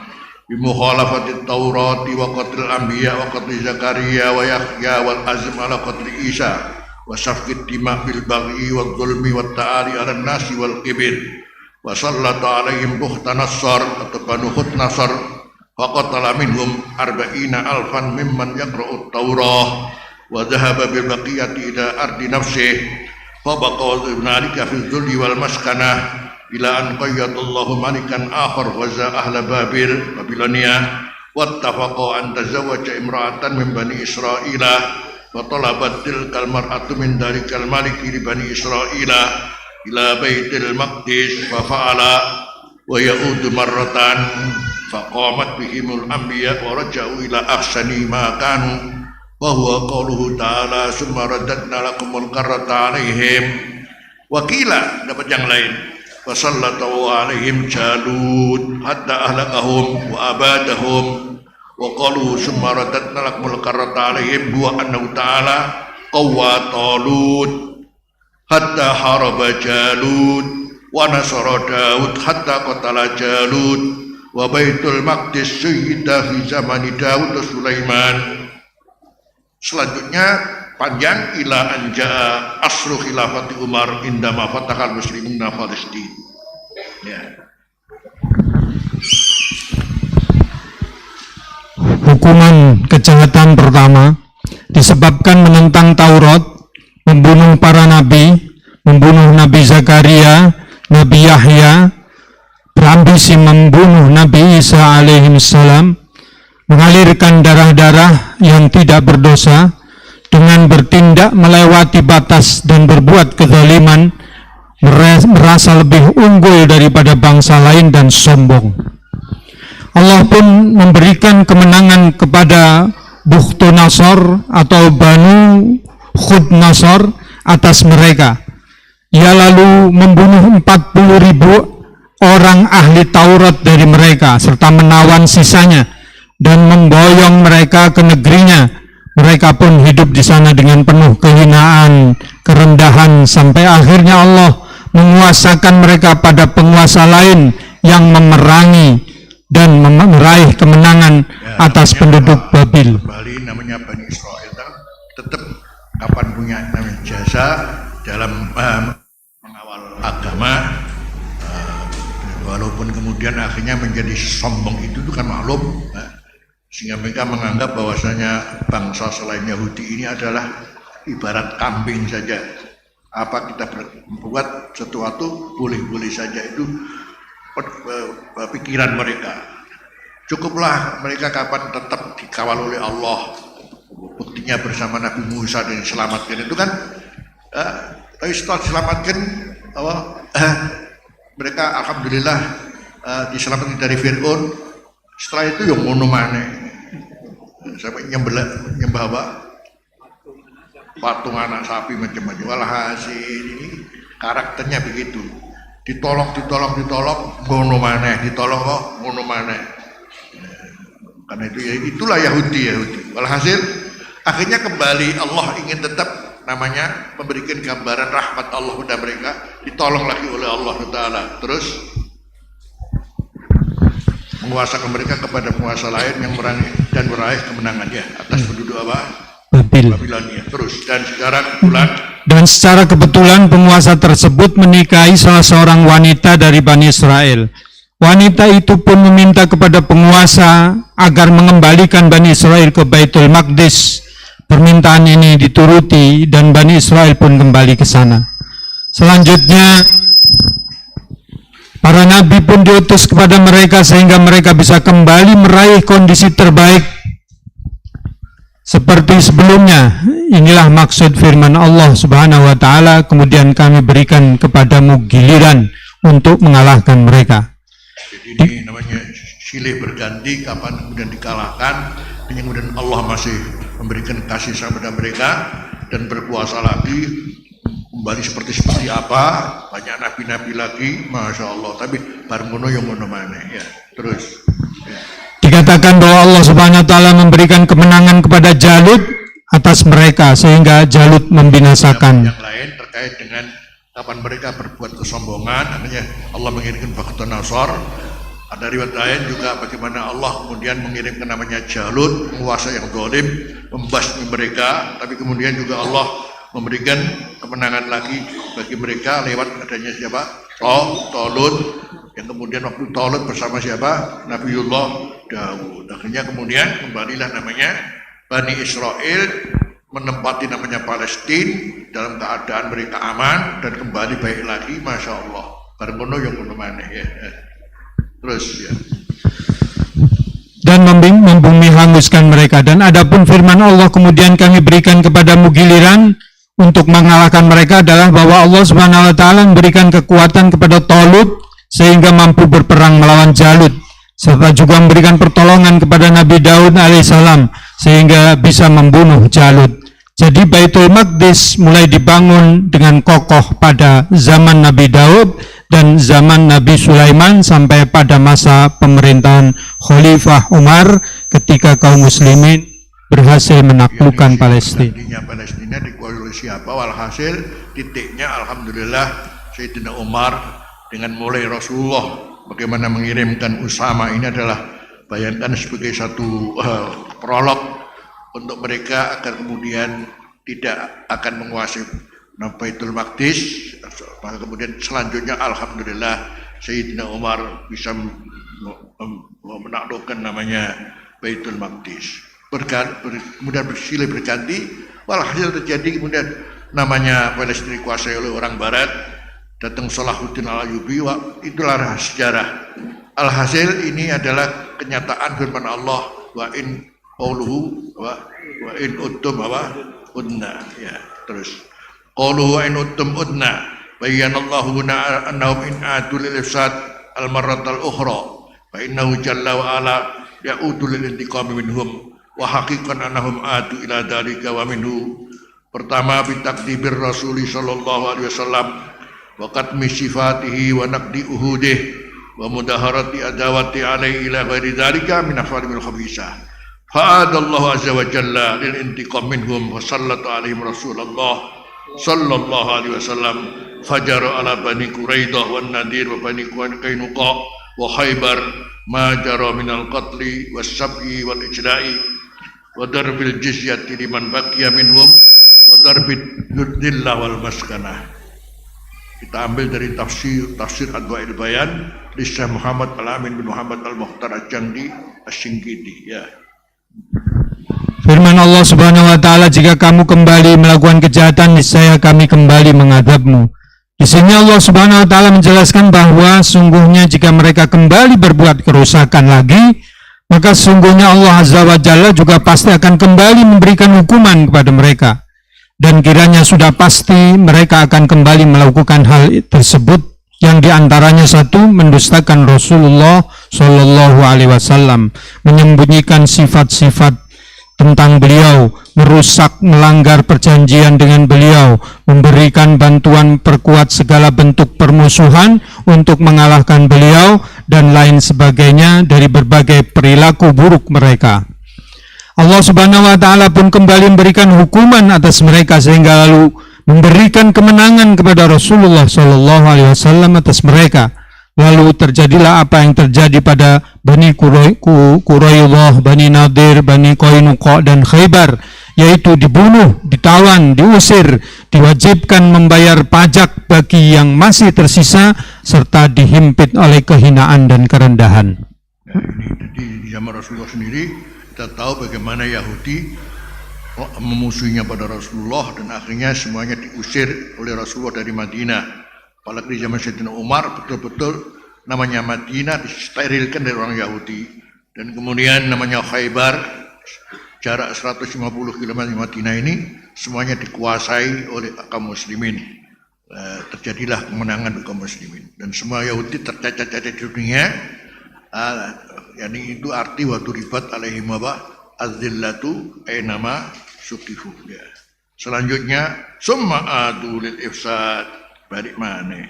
Bimukhalafati Taurati wa qatlil anbiya wa qatli Zakaria wa Yahya wal azm ala qatli Isa wa safkid dima bil baghi wa dhulmi wa ta'ali ala nasi wal kibir wa sallata alaihim buhtan nasar atau banuhut nasar wa qatala minhum arba'ina alfan mimman yaqra'ut Taurah wa dhahaba bil baqiyati ila ardi nafsih fa baqa dzalika fi dzulli wal maskanah ila an qayyadallahu malikan akhar waza ahla Babil Babilonia wattafaqa an tazawwaja imra'atan min bani Israila wa talabat tilkal mar'atu min dalikal maliki li bani Israila ila baitil maqdis fa fa'ala wa ya'udu marratan faqamat bihimul anbiya wa raja'u ila ahsani ma kanu wa huwa qauluhu ta'ala summa radadna lakumul karrata alaihim wa qila, dapat yang lain wasallatu alaihim Jalut hatta ahlakahum wa abadahum wa qalu summa radadna lakumul karrata alaihim wa annahu ta'ala qawwa Talut hatta haraba Jalut wa nasara Daud hatta qatala Jalut wa baitul maqdis syuhida fi zamani Daud wa Sulaiman. Selanjutnya panjang ila anja'a asru khilafati Umar indama fatahal muslimuna Palestin. Ya. Hukuman kejahatan pertama disebabkan menentang Taurat, membunuh para nabi, membunuh Nabi Zakaria Nabi Yahya berambisi membunuh Nabi Isa alaihissalam, mengalirkan darah-darah yang tidak berdosa dengan bertindak melewati batas dan berbuat kezaliman, merasa lebih unggul daripada bangsa lain dan sombong. Allah pun memberikan kemenangan kepada Bukhtu Nasr atau Banu Khud Nasr atas mereka. Ia lalu membunuh 40.000 orang ahli Taurat dari mereka serta menawan sisanya dan memboyong mereka ke negerinya. Mereka pun hidup di sana dengan penuh kehinaan, kerendahan, sampai akhirnya Allah menguasakan mereka pada penguasa lain yang memerangi dan meraih kemenangan atas penduduk Babil. Kembali namanya Bani Israel tetap kapan punya namanya jasa dalam mengawal agama, walaupun kemudian akhirnya menjadi sombong itu kan maklum, sehingga mereka menganggap bahwasanya bangsa selain Yahudi ini adalah ibarat kambing saja. Apa kita membuat sesuatu boleh-boleh saja, itu pikiran mereka. Cukuplah mereka kapan tetap dikawal oleh Allah, buktinya bersama Nabi Musa dan diselamatkan itu kan, tapi setelah diselamatkan mereka alhamdulillah diselamatkan dari Fir'aun. Setelah itu yang ngono maneh sampai nyembah patung anak sapi macam-macam. Walhasil ini karakternya begitu, ditolong ngono maneh, ditolong kok ngono maneh. Karena itu ya, itulah Yahudi. Walhasil akhirnya kembali Allah ingin tetap namanya memberikan gambaran rahmat Allah pada mereka, ditolong lagi oleh Allah Ta'ala, terus menguasakan mereka kepada penguasa lain yang meraih kemenangannya atas penduduk Babilonia. Terus dan secara kebetulan penguasa tersebut menikahi salah seorang wanita dari Bani Israel. Wanita itu pun meminta kepada penguasa agar mengembalikan Bani Israel ke Baitul Maqdis. Permintaan ini dituruti dan Bani Israel pun kembali ke sana. Selanjutnya para nabi pun diutus kepada mereka sehingga mereka bisa kembali meraih kondisi terbaik seperti sebelumnya. Inilah maksud firman Allah Subhanahu wa taala, kemudian kami berikan kepadamu giliran untuk mengalahkan mereka. Jadi ini namanya silih berganti, kapan kemudian dikalahkan, dan kemudian Allah masih memberikan kasih sayang pada mereka dan berkuasa lagi, kembali seperti apa, banyak nabi-nabi lagi, masya Allah. Tapi bareng ngono yang ngono mana ya. Terus ya. Dikatakan bahwa Allah Subhanahu wa taala memberikan kemenangan kepada Jalut atas mereka sehingga Jalut membinasakan. Yang lain terkait dengan kapan mereka berbuat kesombongan, artinya Allah mengirimkan Bukhtu Nasr. Ada riwayat lain juga bagaimana Allah kemudian mengirimkan namanya Jalut, penguasa yang zalim, membasmi mereka, tapi kemudian juga Allah memberikan kemenangan lagi bagi mereka lewat adanya siapa? Talut, yang kemudian waktu Talut bersama siapa? Nabiullah Daud. Akhirnya kemudian kembalilah namanya Bani Israel menempati namanya Palestina dalam keadaan mereka aman dan kembali baik lagi, masya Allah. Bareng ngono yang ngono maneh ya. Terus ya. Dan membumi hanguskan mereka. Dan adapun firman Allah kemudian kami berikan kepadamu giliran untuk mengalahkan mereka adalah bahwa Allah Subhanahu wa taala memberikan kekuatan kepada Talut sehingga mampu berperang melawan Jalut, serta juga memberikan pertolongan kepada Nabi Daud alaihissalam sehingga bisa membunuh Jalut. Jadi Baitul Maqdis mulai dibangun dengan kokoh pada zaman Nabi Daud dan zaman Nabi Sulaiman sampai pada masa pemerintahan Khalifah Umar ketika kaum muslimin berhasil menaklukkan Palestina. Palestina dikuasai oleh siapa? Walhasil titiknya alhamdulillah Sayyidina Umar dengan mulai Rasulullah bagaimana mengirimkan Usama, ini adalah bayangkan sebagai satu prolog untuk mereka agar kemudian tidak akan menguasai Baitul Maqdis. Maka kemudian selanjutnya alhamdulillah Sayyidina Umar bisa menaklukkan namanya Baitul Maqdis. Kemudian bersilih berganti, walhasil terjadi kemudian namanya Palestina dikuasai oleh orang Barat, datang Salahuddin Al-Ayyubi, itulah sejarah. Alhasil ini adalah kenyataan firman Allah, wa in qauluhu wa in uttum udna, ya. Terus qauluhu wa in uttum udna, bayyanallahu annahum in adu lil ifsad al marratal ukhra fa innahu jalla wa ala ya'udu lil intiqami minhum wa haqiqan annahum adu ila dalika wa minhu. Pertama, bitakdibir Rasuli sallallahu alaihi wasallam wa qatmi sifatihi wa naqdi uhudih wa mudaharati adawati alaihi ila ghairi dalika min afalimil khabisah. Fa'adallahu azza wa jalla lil intiqam minhum wa sallata alaihim Rasulullah sallallahu alaihi wasallam fajara ala bani Quraidah wan Nadir wa bani Qainuqa wa Khaybar ma jara minal qatli was sab'i wal ijla'i wa darbil jizyati liman baqiya minhum wa darbid dhillah wal maskanah. Kita ambil dari tafsir Adwa'il Bayan di Syekh Muhammad Al-Amin bin Muhammad Al-Mukhtar Al-Jandi Asy-Syinqiti, ya. Firman Allah Subhanahu wa taala, jika kamu kembali melakukan kejahatan, niscaya kami kembali mengadabmu. Di sini Allah Subhanahu wa taala menjelaskan bahwa sungguhnya jika mereka kembali berbuat kerusakan lagi, maka sungguhnya Allah Azza wa Jalla juga pasti akan kembali memberikan hukuman kepada mereka. Dan kiranya sudah pasti mereka akan kembali melakukan hal tersebut, yang diantaranya satu, mendustakan Rasulullah Shallallahu Alaihi Wasallam, menyembunyikan sifat-sifat tentang beliau, merusak, melanggar perjanjian dengan beliau, memberikan bantuan perkuat segala bentuk permusuhan untuk mengalahkan beliau, dan lain sebagainya dari berbagai perilaku buruk mereka. Allah Subhanahu wa taala pun kembali memberikan hukuman atas mereka, sehingga lalu memberikan kemenangan kepada Rasulullah sallallahu alaihi wasallam atas mereka. Lalu terjadilah apa yang terjadi pada Bani Quraidah, Bani Nadir, Bani Qainuqa dan Khaybar, yaitu dibunuh, ditawan, diusir, diwajibkan membayar pajak bagi yang masih tersisa, serta dihimpit oleh kehinaan dan kerendahan. Ya, ini jadi di zaman Rasulullah sendiri kita tahu bagaimana Yahudi memusuhinya pada Rasulullah, dan akhirnya semuanya diusir oleh Rasulullah dari Madinah. Apalagi di zaman Sayyidina Umar, betul-betul namanya Madinah disterilkan dari orang Yahudi. Dan kemudian namanya Khaybar, jarak 150 km di Madinah ini, semuanya dikuasai oleh kaum muslimin. Terjadilah kemenangan kaum muslimin. Dan semua Yahudi tercacat-cacat di dunia. Yani itu arti waktu ribat alaihim az-zillatu ainama sukifu, ya. Selanjutnya summa adu lil ifsad, balik mana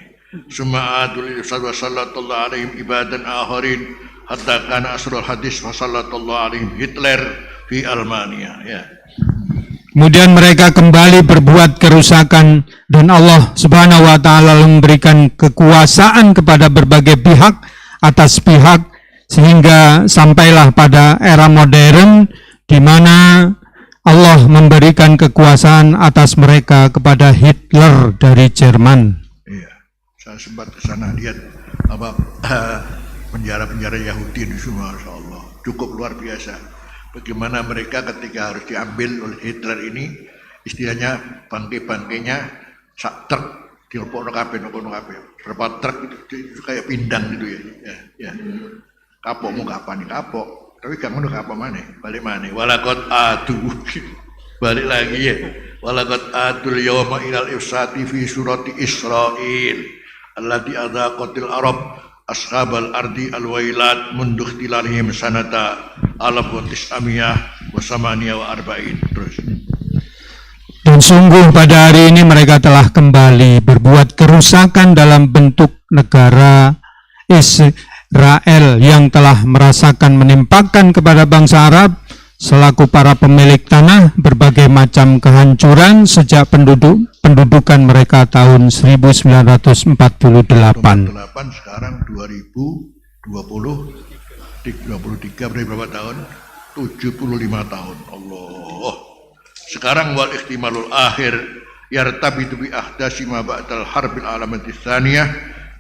summa adu lil ifsad wa sallallahu alaihim ibadan akharin hatta kana asrul hadis wa sallallahu alaihim Hitler fi Almania, ya. Kemudian mereka kembali berbuat kerusakan, dan Allah Subhanahu wa taala memberikan kekuasaan kepada berbagai pihak atas pihak, sehingga sampailah pada era modern di mana Allah memberikan kekuasaan atas mereka kepada Hitler dari Jerman. Iya, saya sempat ke sana lihat apa penjara-penjara Yahudi di semua, Masya Allah, cukup luar biasa. Bagaimana mereka ketika harus diambil oleh Hitler ini, istilahnya bangke-bangkainya sak truk dilopokno kabeh, berapa truk itu kayak pindang gitu, ya. Kapokmu kapan nih kapok, tapi gak ngono kapok mana, balik mana, walakot adu, balik lagi, ya, walakot adul yawma ilal ifsati fi surati Israel, allati adaqatil Arab ashabal ardi alwailat munduh tilarihim sanata alaf wa tis'amiyah wa samaniyah wa arba'in. Terus, dan sungguh pada hari ini mereka telah kembali berbuat kerusakan dalam bentuk negara Israel yang telah merasakan menimpakan kepada bangsa Arab selaku para pemilik tanah berbagai macam kehancuran sejak pendudukan mereka tahun 1948. Sekarang 2023 berarti berapa tahun? 75 tahun. Allah. Sekarang wal ihtimalul akhir yartabitu bi ahdasi ma ba'dal harbil alamati tsaniyah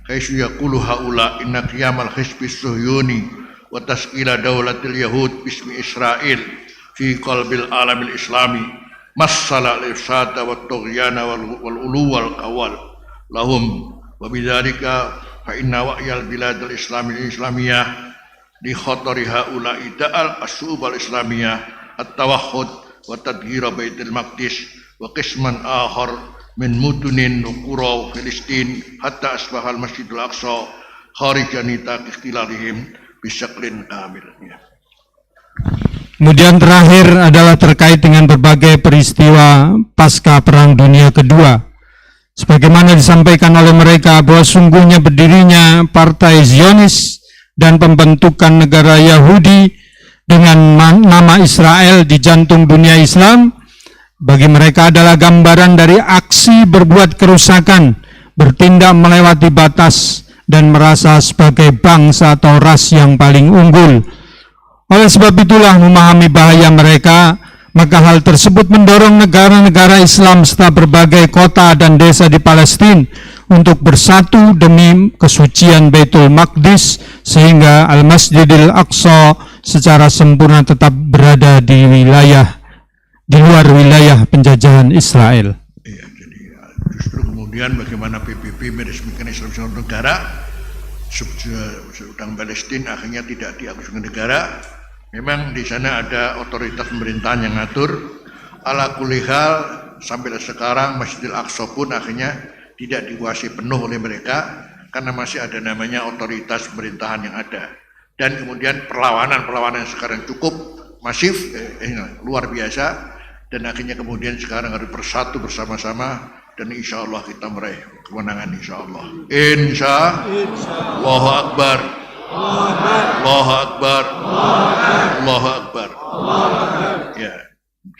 kaisu yaqulu haula inna qiyamal hizbi suhyuni wa tasqila daulatil yahud bismi Israel fi qalbil alamil islami massala al-ifsada wa tughyana wal ulu wal qawal lahum وبذلك فإن وعي البلاد الإسلامية لخطر هؤلاء الشعوب الإسلامية التوحد وتدهير بيت المقدس وقسما آخر من مدن وقرى فلسطين حتى أصبح المسجد الأقصى خارج نطاق اختلالهم بشكل كامل. Kemudian terakhir adalah terkait dengan berbagai peristiwa pasca Perang Dunia Kedua. Sebagaimana disampaikan oleh mereka bahwa sungguhnya berdirinya Partai Zionis dan pembentukan negara Yahudi dengan nama Israel di jantung dunia Islam, bagi mereka adalah gambaran dari aksi berbuat kerusakan, bertindak melewati batas, dan merasa sebagai bangsa atau ras yang paling unggul. Oleh sebab itulah memahami bahaya mereka, maka hal tersebut mendorong negara-negara Islam serta berbagai kota dan desa di Palestina untuk bersatu demi kesucian Baitul Maqdis sehingga Al-Masjidil Aqsa secara sempurna tetap berada di luar wilayah penjajahan Israel. Iya, jadi justru kemudian bagaimana PBB meresmikan Islam sebagai negara, sedang Palestina akhirnya tidak diakui sebagai negara. Memang di sana ada otoritas pemerintahan yang ngatur. Ala kulli hal sampai sekarang Masjidil Aqsa pun akhirnya tidak dikuasai penuh oleh mereka karena masih ada namanya otoritas pemerintahan yang ada. Dan kemudian perlawanan yang sekarang cukup masif, luar biasa, dan akhirnya kemudian sekarang harus bersatu bersama-sama dan insya Allah kita meraih kemenangan insya Allah. Allahu Akbar. Allahu Akbar. Allahu Akbar. Ya.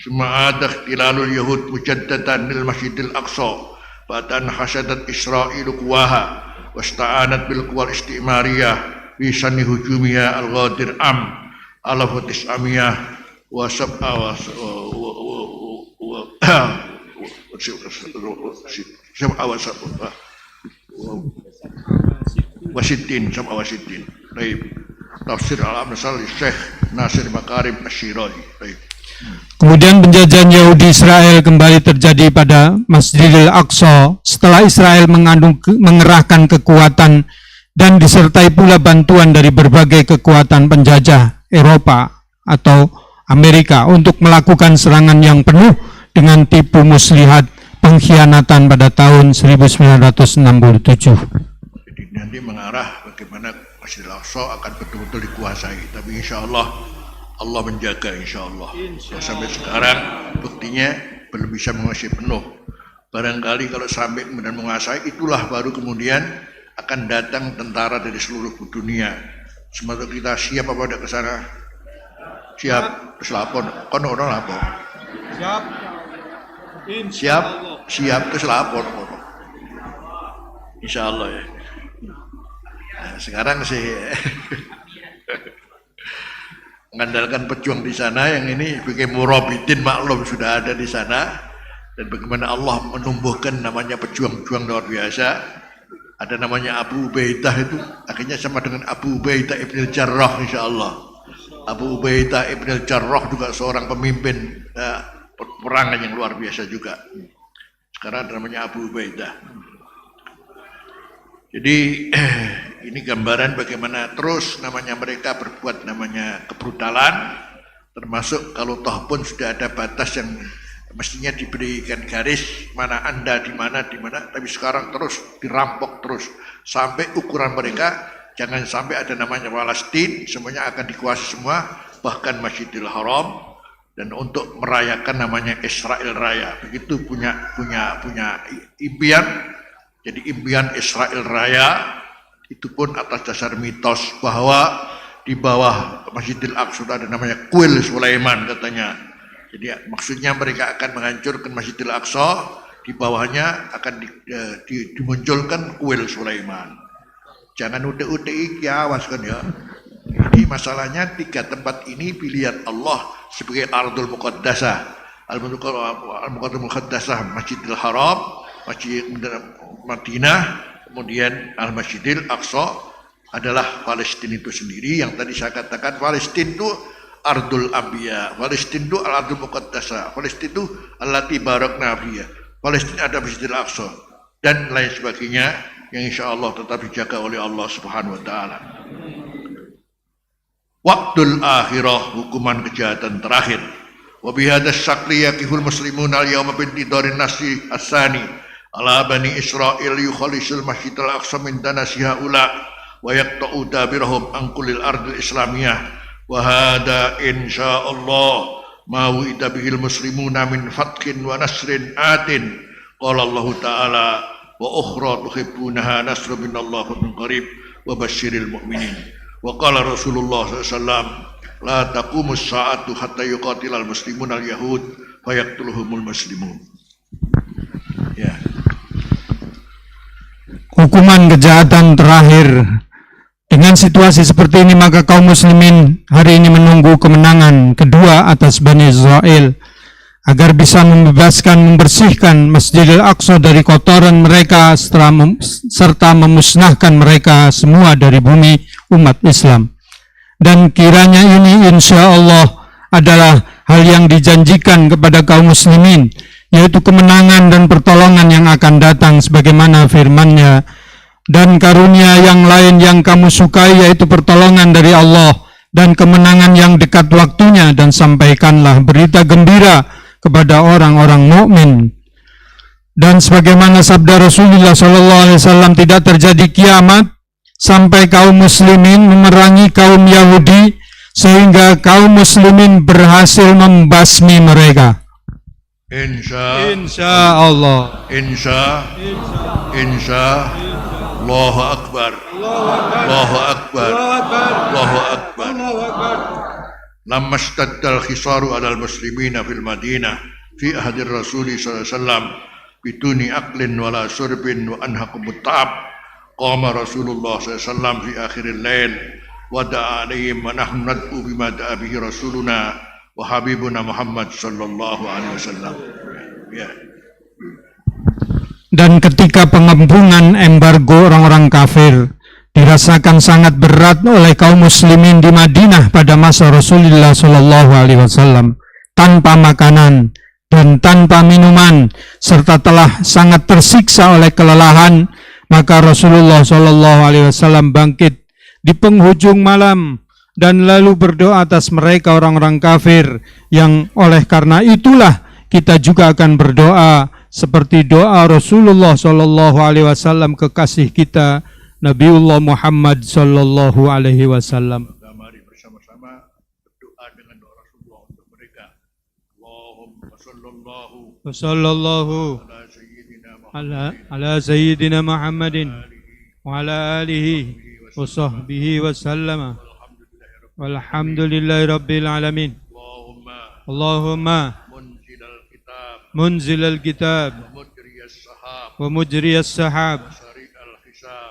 Summa ada ikhtilalul Yahud mujaddatan lil Masjidil Aqsa ba'dan hasadat Isra'ilu quwaha wasta'anat bil quwal istimariyah fi sanni hujumiyah al-ghadir am ala fatis'amiyah wa sab'a wasitin. Baik. Tafsir al-Amsal Syekh Nasir Makarim Asy-Syirazi. Baik. Kemudian penjajahan Yahudi Israel kembali terjadi pada Masjidil Aqsa setelah Israel mengerahkan kekuatan dan disertai pula bantuan dari berbagai kekuatan penjajah Eropa atau Amerika untuk melakukan serangan yang penuh dengan tipu muslihat pengkhianatan pada tahun 1967. Jadi nanti mengarah bagaimana Masjidil Aqsa akan betul-betul dikuasai, tapi insya Allah Allah menjaga insya Allah. Sampai sekarang buktinya belum bisa menguasai penuh. Barangkali kalau sampai kemudian menguasai, itulah baru kemudian akan datang tentara dari seluruh dunia. Semoga kita siap apa udah ke sana? Siap, terus lapor. Kon orang lapor. Siap, terus lapor. Insya Allah ya. Nah, sekarang sih mengandalkan pejuang di sana, yang ini bikin murabitin maklum sudah ada di sana, dan bagaimana Allah menumbuhkan namanya pejuang-pejuang luar biasa. Ada namanya Abu Ubaidah, itu akhirnya sama dengan Abu Ubaidah Ibn al-Jarrah insya Allah. Abu Ubaidah Ibn al-Jarrah juga seorang pemimpin peperangan yang luar biasa juga. Sekarang ada namanya Abu Ubaidah. Jadi ini gambaran bagaimana terus namanya mereka berbuat namanya kebrutalan, termasuk kalau toh pun sudah ada batas yang mestinya diberikan garis mana Anda di mana, tapi sekarang terus dirampok terus sampai ukuran mereka jangan sampai ada namanya Palestina, semuanya akan dikuasai semua, bahkan Masjidil Haram, dan untuk merayakan namanya Israel Raya. Begitu punya impian. Jadi impian Israel Raya itu pun atas dasar mitos bahwa di bawah Masjidil Aqsa ada namanya kuil Sulaiman katanya. Jadi maksudnya mereka akan menghancurkan Masjidil Aqsa, di bawahnya akan dimunculkan kuil Sulaiman. Jangan udah-udah iki awas kan ya. Ini masalahnya 3 tempat ini pilihan Allah sebagai Ardul Muqaddasah. Al-Muqaddasah Muqaddasah Masjidil Haram, Masjid Madinah, kemudian Al-Masjidil Aqsa adalah Palestina itu sendiri, yang tadi saya katakan Palestina itu Ardul Anbiya, Palestina itu Al-Ardul Muqaddasah, Palestina itu allati barakna fiha, Palestina ada Masjidil Aqsa dan lain sebagainya. yang insya Allah tetap dijaga oleh Allah Subhanahu wa Ta'ala. Waqtul akhirah, hukuman kejahatan terakhir. Wa bihadza syakli yaqiful muslimun al-yawma bintidarin nasri as-sani ala bani Israil yukhalisul masjidal aqsa min tanasiha ula wa yaqta'u dabirahum an kullil ardil islamiyah wa hada insyaallah ma wu'ida bihil muslimuna min fathin wa nasrin atin qala Allah ta'ala wa ukhra tuhibbunaha nasrun minallahi min qarib wa basyiril mu'minin. Wa qala Rasulullah SAW la taqumus sa'atu hatta yuqatilal muslimun al yahud fa yaqtuluhumul muslimun. Ya. Hukuman kejahatan terakhir. Dengan situasi seperti ini maka kaum muslimin hari ini menunggu kemenangan kedua atas Bani Israel agar bisa membersihkan Masjidil Aqsa dari kotoran mereka serta memusnahkan mereka semua dari bumi umat Islam. Dan kiranya ini insya Allah adalah hal yang dijanjikan kepada kaum muslimin, yaitu kemenangan dan pertolongan yang akan datang sebagaimana firman-Nya. Dan karunia yang lain yang kamu sukai yaitu pertolongan dari Allah dan kemenangan yang dekat waktunya, dan sampaikanlah berita gembira kepada orang-orang mukmin. Dan sebagaimana sabda Rasulullah SAW, tidak terjadi kiamat sampai kaum muslimin memerangi kaum Yahudi sehingga kaum muslimin berhasil membasmi mereka. Insya Allah. Insya Allahu Akbar. Allahu Akbar. Allahu Akbar. Lamma ishtadda al-khisaru 'ala al-muslimina fil Madinah fi ahdi Rasul sallallahu alaihi wasallam biduni aqlin wala surbin wa anhaqum ta'ab qama Rasulullah sallallahu alaihi wasallam fi akhiril lail wa da'a alaihim wa nahnu nad'u bima da'a bihi rasuluna wa habibuna Muhammad sallallahu alaihi wasallam. Ya. Dan ketika pengempungan embargo orang-orang kafir dirasakan sangat berat oleh kaum muslimin di Madinah pada masa Rasulullah Shallallahu Alaihi Wasallam, tanpa makanan dan tanpa minuman, serta telah sangat tersiksa oleh kelelahan, maka Rasulullah Shallallahu Alaihi Wasallam bangkit di penghujung malam dan lalu berdoa atas mereka orang-orang kafir, yang oleh karena itulah kita juga akan berdoa seperti doa Rasulullah Shallallahu Alaihi Wasallam, kekasih kita Nabiullah Muhammad Sallallahu Alaihi Wasallam. Mari bersama-sama berdoa dengan doa Rasulullah untuk mereka. Allahumma sallallahu ala sayyidina Muhammadin wa ala alihi wa sahbihi wa sallama walhamdulillahi rabbil alamin. Allahumma munzilal kitab wa mujriyas sahab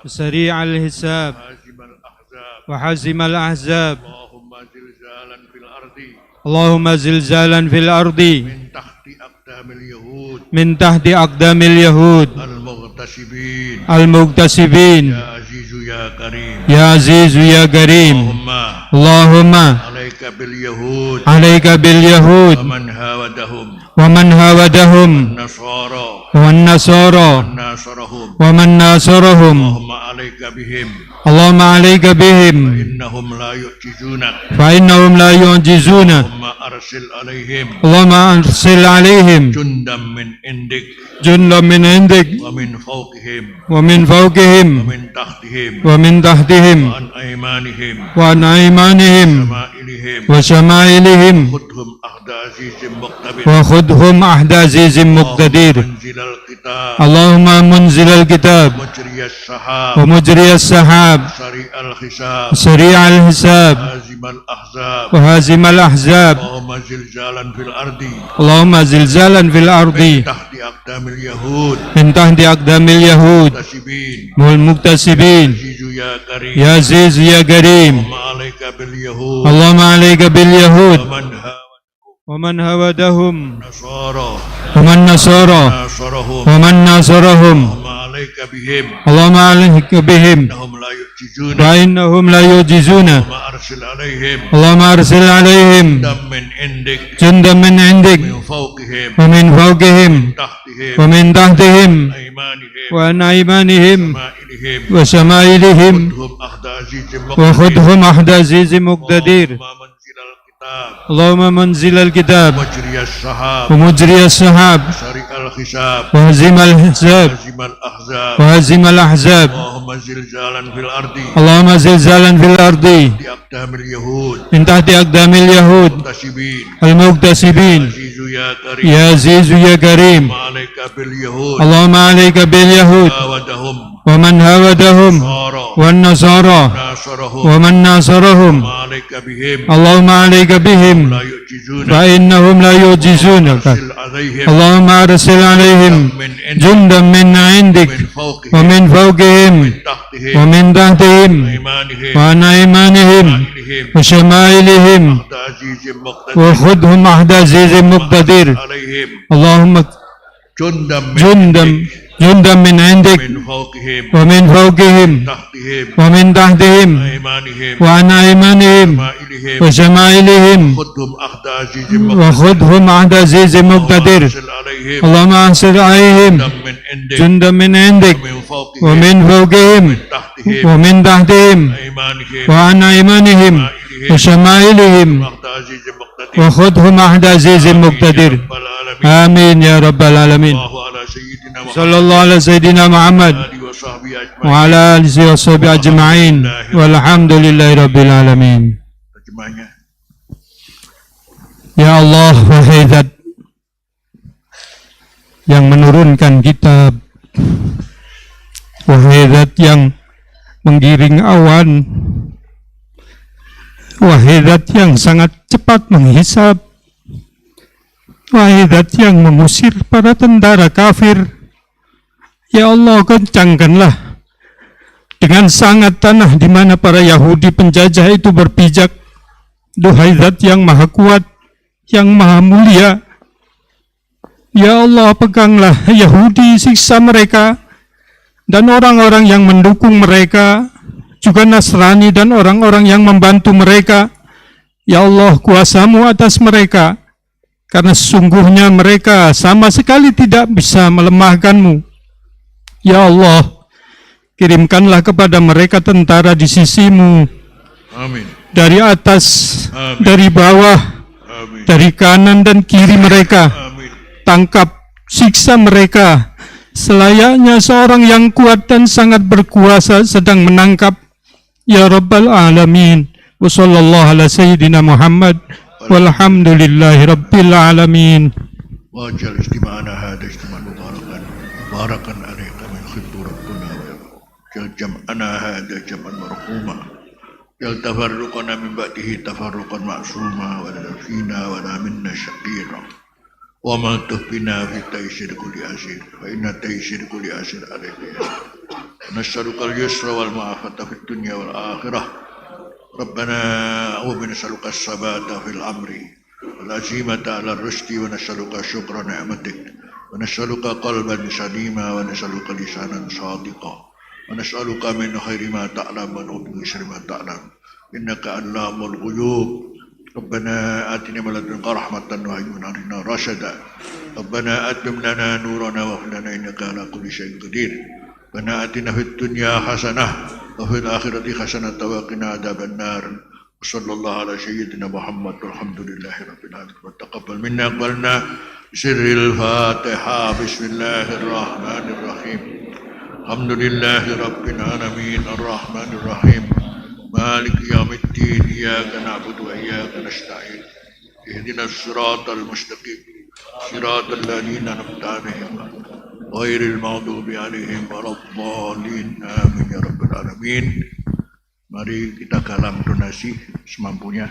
سريع الحساب وحازم الأحزاب اللهم زلزالا في الأرض من تحت أقدام اليهود المغتصبين يا عزيز يا كريم اللهم عليك باليهود ومن هاودهم والنصارى ومن ناصرهم اللهم عليك بهم فإنهم لا يعجزونك اللهم أرسل عليهم جندا من عندك ومن فوقهم ومن تحتهم وعن أيمانهم وشمائلهم وخذهم أحد عزيز مقتدر اللهم منزل الكتاب ومجري السحاب سريع الحساب وهازم الأحزاب اللهم زلزالا في الأرض من تحت أقدام اليهود والمكتسبين يا عزيز يا كريم اللهم عليك باليهود ومن هودهم ومن نصارى ومن ناصرهم اللهم عليك بهم فإنهم لا يعجزون اللهم أرسل عليهم جندا من عندك ومن فوقهم ومن تحتهم وعن أيمانهم وشمائلهم وخذهم أحد عزيز مقتدر اللهم منزل الكتاب ومجري السحاب وهزم الأحزاب اللهم زلزالا في الأرض اللهم زلزالا في الأرض بأقدام اليهود من تحت أقدام اليهود المكتسبين يا عزيز يا كريم عليك باليهود اللهم عليك باليهود هاودهم ومن هاودهم والنصارى ومن ناصرهم عليك بهم اللهم عليك بهم لا يعجزون فإنهم لا يعجزونك عليهم اللهم أرسل عليهم جندا من عندك من فوقهم ومن فوقهم تحتهم ومن تحتهم أيمانهم وعن أيمانهم وشمائلهم عزيز مقتدر وخذهم أحد عزيز مقتدر عليهم اللهم جندا من عندك من فوقهم ومن فوقهم تحتهم ومن تحتهم أيمانهم وعن أيمانهم شمائلهم وشمائلهم خذهم أخذ عزيز مقتدر وخذهم أحد عزيز مقتدر أرسل عليهم اللهم أرسل عليهم من عندك جندا من عندك ومن فوقهم ومن فوقهم تحتهم ومن تحتهم أيمانهم وعن أيمانهم وشمائلهم أخذ عزيز مقتدر وخذهم أحد عزيز مقتدر رب العالمين آمين يا رب العالمين الله على سيدنا محمد صلى الله على سيدنا محمد آله وصحبه أجمعين وعلى آله وصحبه أجمعين والحمد لله رب العالمين. terjemahnya. Ya Allah, wahai Zat yang menurunkan kitab, wahai Zat yang menggiring awan, wahai Zat yang sangat cepat menghisab, wahai Zat yang mengusir para tentara kafir, ya Allah, kencangkanlah dengan sangat tanah di mana para Yahudi penjajah itu berpijak. Duhai Zat yang maha kuat, yang maha mulia, ya Allah, peganglah Yahudi, siksa mereka, dan orang-orang yang mendukung mereka, juga Nasrani dan orang-orang yang membantu mereka. Ya Allah, kuasa-Mu atas mereka, karena sesungguhnya mereka sama sekali tidak bisa melemahkan-Mu. Ya Allah, kirimkanlah kepada mereka tentara di sisi-Mu, Amin. dari atas, Amin. dari bawah, Amin. dari kanan dan kiri mereka. Amin. Tangkap, siksa mereka selayaknya seorang yang kuat dan sangat berkuasa sedang menangkap. Ya Rabbal Alamin. Wa sallallahu ala Sayyidina Muhammad walhamdulillahi Rabbil Alamin. واجعل اجتماعنا هذا اجتماعا مباركا باركا عليك من خط ربنا واجعل جمعنا هذا جمعا مرحوما واجعل تفرقنا من بعده تفرقا معصوما ولا فينا ولا منا شقيرا وما تهبنا في تيسير كل عسير فإن تيسير كل عسير عليك يسير نسألك اليسر والمعافاة في الدنيا والآخرة ربنا ونسألك الثبات في الأمر والعزيمة على الرشد ونسألك شكر نعمتك ونسألك قلبا سليما ونسألك لسانا صادقا ونسألك من خير ما تعلم ومن شر ما تعلم إنك علام الغيوب ربنا آتنا من لدنك رحمة وهيئ لنا من أمرنا رشدا ربنا أتمم لنا نورنا واغفر لنا إنك على كل شيء قدير ربنا آتنا في الدنيا حسنة وفي الآخرة حسنة وقنا عذاب النار وصلى الله على سيدنا محمد والحمد لله رب العالمين وتقبل منا أقبلنا بسر الفاتحة بسم الله الرحمن الرحيم الحمد لله رب العالمين الرحمن الرحيم مالك يوم الدين إياك نعبد وإياك نستعين اهدنا الصراط المستقيم صراط الذين أنعمت عليهم غير المغضوب عليهم ولا الضالين آمين يا رب العالمين. Mari kita galang donasi semampunya.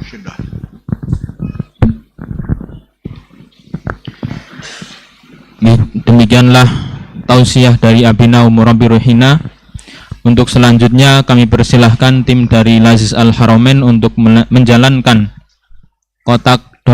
Sudah. Demikianlah tausiah dari Abina Umurabbi Ruhina. Untuk selanjutnya kami persilahkan tim dari Lazis Al Haramain untuk menjalankan kotak